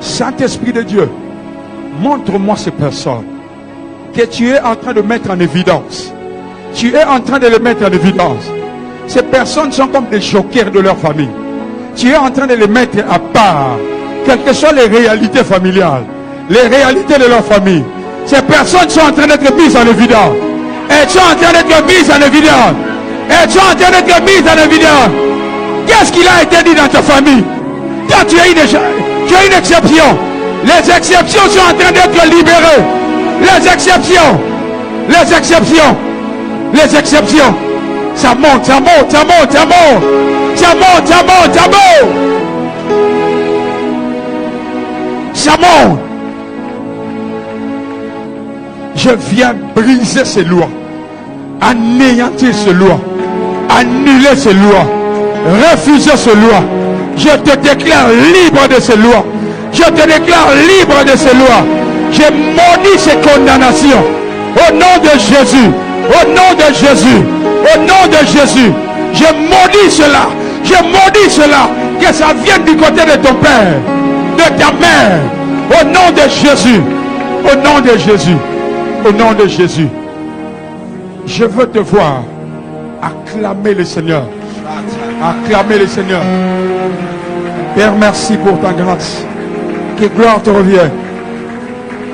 Speaker 2: Saint-Esprit de Dieu, montre-moi ces personnes que tu es en train de mettre en évidence. Tu es en train de les mettre en évidence. Ces personnes sont comme des jokers de leur famille. Tu es en train de les mettre à part. Quelles que soient les réalités familiales, les réalités de leur famille, ces personnes sont en train d'être mises en évidence. Elles sont en train d'être mises en évidence. Elles sont en train d'être mises en évidence. Qu'est-ce qu'il a été dit dans ta famille? Quand tu as une exception, les exceptions sont en train d'être libérées. Les exceptions, les exceptions, les exceptions. Ça monte, ça monte, ça monte, ça monte. Ça monte, ça monte, ça monte. Ça monte. Je viens briser ces lois, anéantir ces lois, annuler ces lois, refuser ces lois. Je te déclare libre de ces lois. Je te déclare libre de ces lois. Je maudis ces condamnations. Au nom de Jésus. Au nom de Jésus. Au nom de Jésus. Je maudis cela. Je maudis cela. Que ça vienne du côté de ton père, de ta mère. Au nom de Jésus. Au nom de Jésus. Au nom de Jésus. Je veux te voir acclamer le Seigneur. Acclamer le Seigneur. Père, merci pour ta grâce. Que gloire te revienne.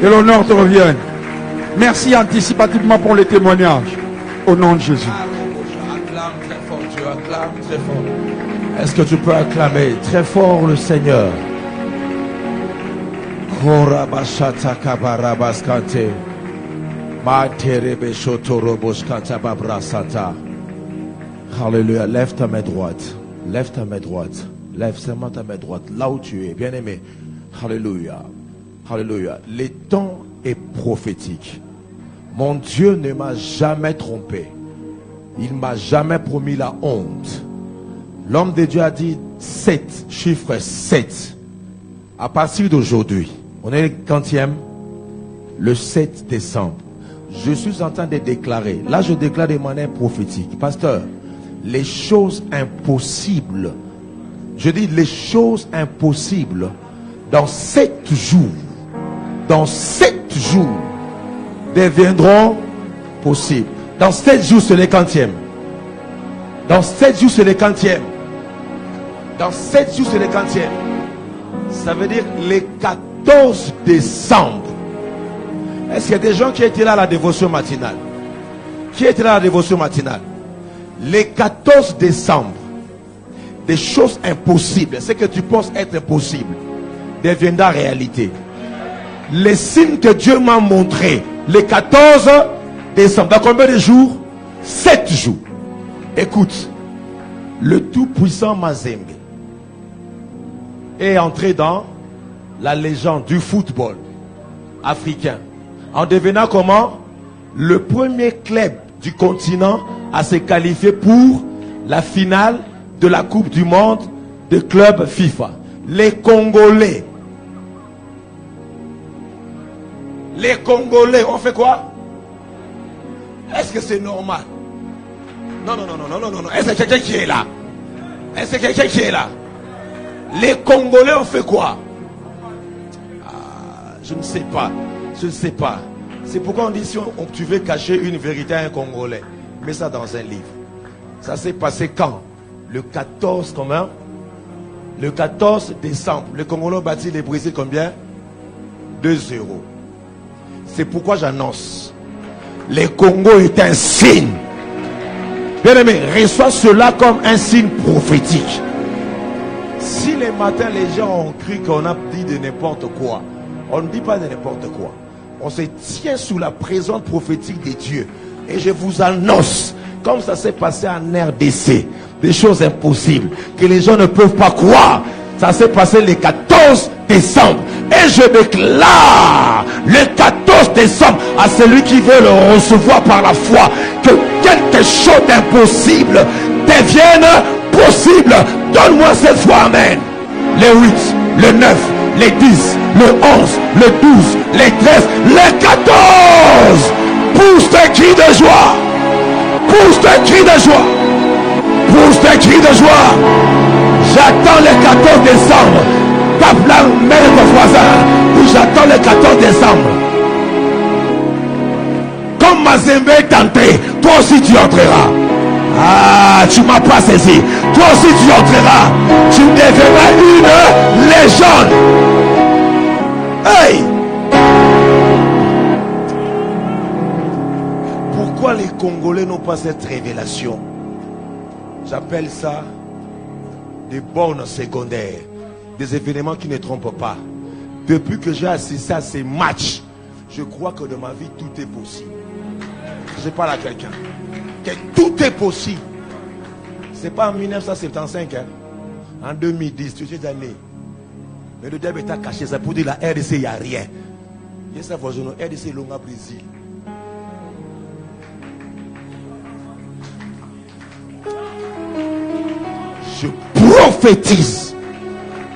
Speaker 2: Que l'honneur te revienne. Merci anticipativement pour les témoignages. Au nom de Jésus.
Speaker 1: Acclame très fort, Dieu, acclame très fort. Est-ce que tu peux acclamer très fort le Seigneur? Alléluia. Lève ta main droite. Lève ta main droite. Lève seulement ta main droite. Là où tu es, bien-aimé. Alléluia. Alléluia. Le temps est prophétique. Mon Dieu ne m'a jamais trompé. Il ne m'a jamais promis la honte. L'homme de Dieu a dit 7, chiffre 7. À partir d'aujourd'hui, on est le quantième? Le 7 décembre. Je suis en train de déclarer. Là, je déclare de manière prophétique. Pasteur, les choses impossibles. Je dis les choses impossibles. Dans 7 jours. Dans 7 jours. Deviendront possibles. Dans 7 jours, c'est le quantième. Dans 7 jours, c'est le quantième. Dans 7 jours, c'est le quantième. Ça veut dire le 14 décembre. Est-ce qu'il y a des gens qui étaient là à la dévotion matinale? Qui étaient là à la dévotion matinale? Le 14 décembre, des choses impossibles, ce que tu penses être impossible, deviendra réalité. Les signes que Dieu m'a montrés, le 14 décembre, dans combien de jours? 7 jours. Écoute, le tout-puissant Mazembe est entré dans la légende du football africain en devenant comment? Le premier club du continent à se qualifier pour la finale de la Coupe du Monde de club FIFA. Les Congolais. Les Congolais ont fait quoi? Est-ce que c'est normal? Non, non, non, non, non, non, non. Est-ce que quelqu'un qui est là? Est-ce que quelqu'un qui est là? Les Congolais ont fait quoi? Je ne sais pas. Je ne sais pas. C'est pourquoi on dit si tu veux cacher une vérité à un Congolais, mets ça dans un livre. Ça s'est passé quand? Le 14 combien? Le 14 décembre. Le Congolais ont battu les Brésil combien? 2-0. C'est pourquoi j'annonce. Le Congo est un signe. Bien aimé, reçois cela comme un signe prophétique. Si les matins les gens ont cru qu'on a dit de n'importe quoi, on ne dit pas de n'importe quoi. On se tient sous la présence prophétique de Dieu. Et je vous annonce, comme ça s'est passé en RDC, des choses impossibles que les gens ne peuvent pas croire. Ça s'est passé le 14 décembre. Et je déclare le 14 décembre à celui qui veut le recevoir par la foi que quelque chose d'impossible devienne possible. Donne-moi cette foi, amen. Le 8, le 9, les 10, le 11, le 12, les 13, le 14. Pousse tes cris de joie. Pousse tes cris de joie. Pousse tes cris de joie. J'attends le 14 décembre. Tape la main de ton voisin. J'attends le 14 décembre. Comme Mazembe est entré, toi aussi tu entreras. Ah, tu m'as pas saisi. Toi aussi tu entreras. Tu deviendras une légende. Hey! Pourquoi les Congolais n'ont pas cette révélation? J'appelle ça des bornes secondaires, des événements qui ne trompent pas. Depuis que j'ai assisté à ces matchs, je crois que dans ma vie tout est possible. Je parle à quelqu'un. Que tout est possible. C'est pas en 1975, hein? En 2010, tu es déjà né. Mais le diable est caché, ça pour dire la RDC, il n'y a rien. Il y a ça, RDC, Longa, Brésil. Je prophétise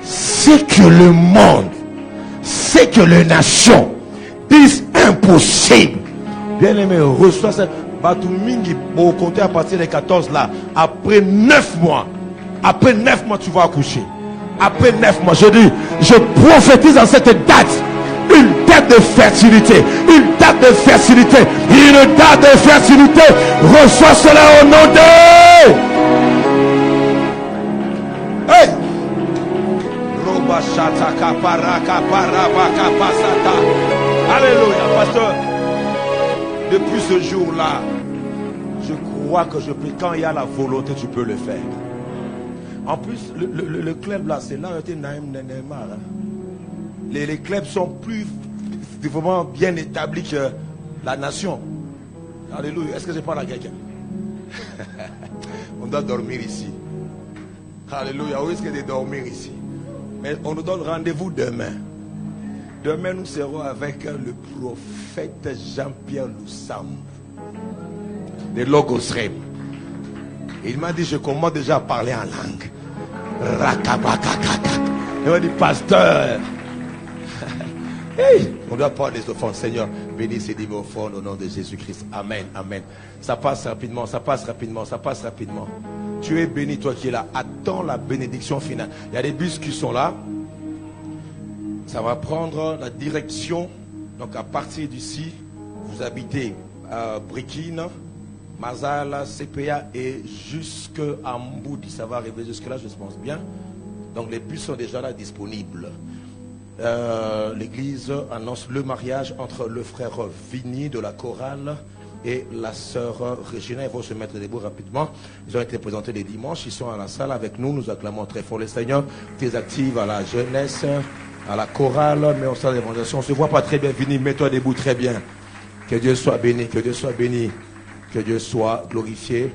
Speaker 1: c'est que le monde, c'est que les nations disent impossible. Bien aimé, reçois ça. Batumingi, au compter à partir des 14 là, après 9 mois, tu vas accoucher. Après 9 mois, je dis, je prophétise en cette date, une date de fertilité, une date de fertilité, une date de fertilité. Reçois cela au nom de... Hey! Alléluia, pasteur. Depuis ce jour-là, je crois que je peux, quand il y a la volonté, tu peux le faire. En plus, le club là, c'est là où était Naïm Neymar. Les clubs sont plus vraiment bien établis que la nation. Alléluia. Est-ce que je parle à quelqu'un? On doit dormir ici. Alléluia. Où est-ce qu'il y a de dormir ici? Mais on nous donne rendez-vous demain. Demain, nous serons avec le prophète Jean-Pierre Loussam de Logos Rem. Il m'a dit, je commence déjà à parler en langue. Rakabakakaka. Il m'a dit, pasteur. Hey, on doit prendre les offrandes. Seigneur, bénis ces divines offrandes au nom de Jésus-Christ. Amen, amen. Ça passe rapidement, ça passe rapidement, ça passe rapidement. Tu es béni, toi qui es là. Attends la bénédiction finale. Il y a des bus qui sont là. Ça va prendre la direction. Donc à partir d'ici, vous habitez à Brikine, Mazala, CPA et jusqu'à Mboudi. Ça va arriver jusque-là, je pense bien. Donc les bus sont déjà là disponibles. L'église annonce le mariage entre le frère Vini de la chorale et la sœur Regina. Ils vont se mettre debout rapidement. Ils ont été présentés les dimanches. Ils sont à la salle avec nous. Nous acclamons très fort le Seigneur. Tu es active à la jeunesse, à la chorale, mais au sein de l'évangélisation. On ne se voit pas très bien. Vini, mets-toi debout très bien. Que Dieu soit béni, que Dieu soit béni, que Dieu soit glorifié.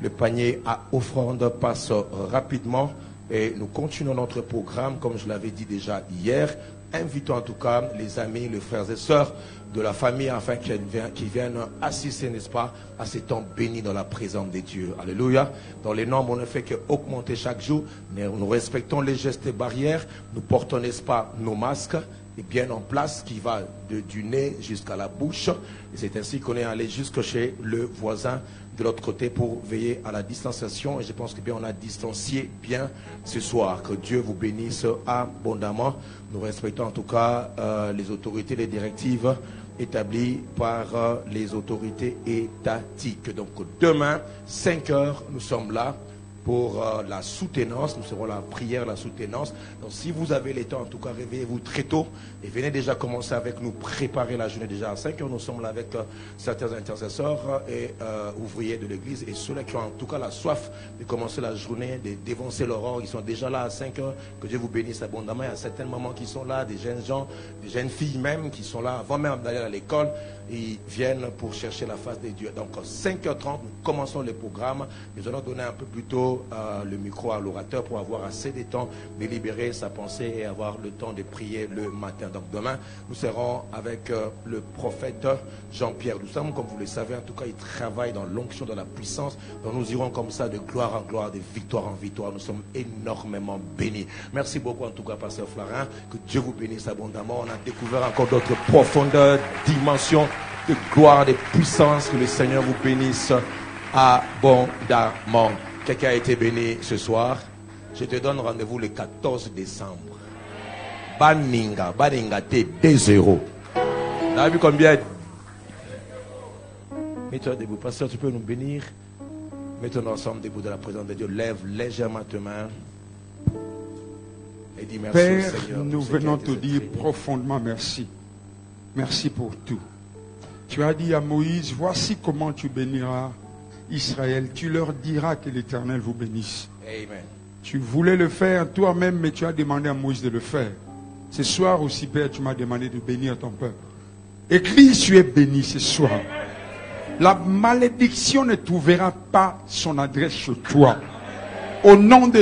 Speaker 1: Le panier à offrande passe rapidement. Et nous continuons notre programme, comme je l'avais dit déjà hier. Invitons en tout cas les amis, les frères et sœurs de la famille, afin qu'ils viennent assister, n'est-ce pas, à ces temps bénis dans la présence de Dieu. Alléluia. Dans les nombres, on ne fait qu'augmenter chaque jour. Nous respectons les gestes et barrières. Nous portons, n'est-ce pas, nos masques, et bien en place, qui va du nez jusqu'à la bouche. Et c'est ainsi qu'on est allé jusque chez le voisin de l'autre côté pour veiller à la distanciation. Et je pense que bien on a distancié bien ce soir. Que Dieu vous bénisse abondamment. Nous respectons en tout cas les autorités, les directives établies par les autorités étatiques. Donc demain, 5 heures, nous sommes là pour la soutenance. Nous serons la prière, la soutenance. Donc si vous avez les temps, en tout cas, réveillez-vous très tôt et venez déjà commencer avec nous, préparer la journée déjà à 5 heures. Nous sommes là avec certains intercesseurs et ouvriers de l'église et ceux-là qui ont en tout cas la soif de commencer la journée, de dévancer l'aurore. Ils sont déjà là à 5 heures. Que Dieu vous bénisse abondamment. Il y a certains mamans qui sont là, des jeunes gens, des jeunes filles même qui sont là avant même d'aller à l'école. Ils viennent pour chercher la face de Dieu. Donc 5h30, nous commençons le programme. Nous allons donner un peu plus tôt le micro à l'orateur pour avoir assez de temps de libérer sa pensée et avoir le temps de prier le matin. Donc demain, nous serons avec le prophète Jean-Pierre Loussam. Comme vous le savez, en tout cas, il travaille dans l'onction, dans la puissance. Donc nous irons comme ça de gloire en gloire, de victoire en victoire. Nous sommes énormément bénis. Merci beaucoup en tout cas, pasteur Flarin. Que Dieu vous bénisse abondamment. On a découvert encore d'autres profondeurs, dimensions de gloire, de puissance. Que le Seigneur vous bénisse abondamment. Quelqu'un a été béni ce soir. Je te donne rendez-vous le 14 décembre. Baninga, baninga te 2 euros. T'as vu combien? Mets-toi debout. Pasteur, tu peux nous bénir? Mettons ensemble debout de la présence de Dieu. Lève légèrement tes mains. Et dis merci
Speaker 2: Père,
Speaker 1: au Seigneur.
Speaker 2: nous venons te dire profondément merci. Merci pour tout. Tu as dit à Moïse, voici comment tu béniras Israël. Tu leur diras que l'Éternel vous bénisse.
Speaker 1: Amen.
Speaker 2: Tu voulais le faire toi-même, mais tu as demandé à Moïse de le faire. Ce soir aussi, Père, tu m'as demandé de bénir ton peuple. Écris, tu es béni ce soir. La malédiction ne trouvera pas son adresse chez toi. Au nom de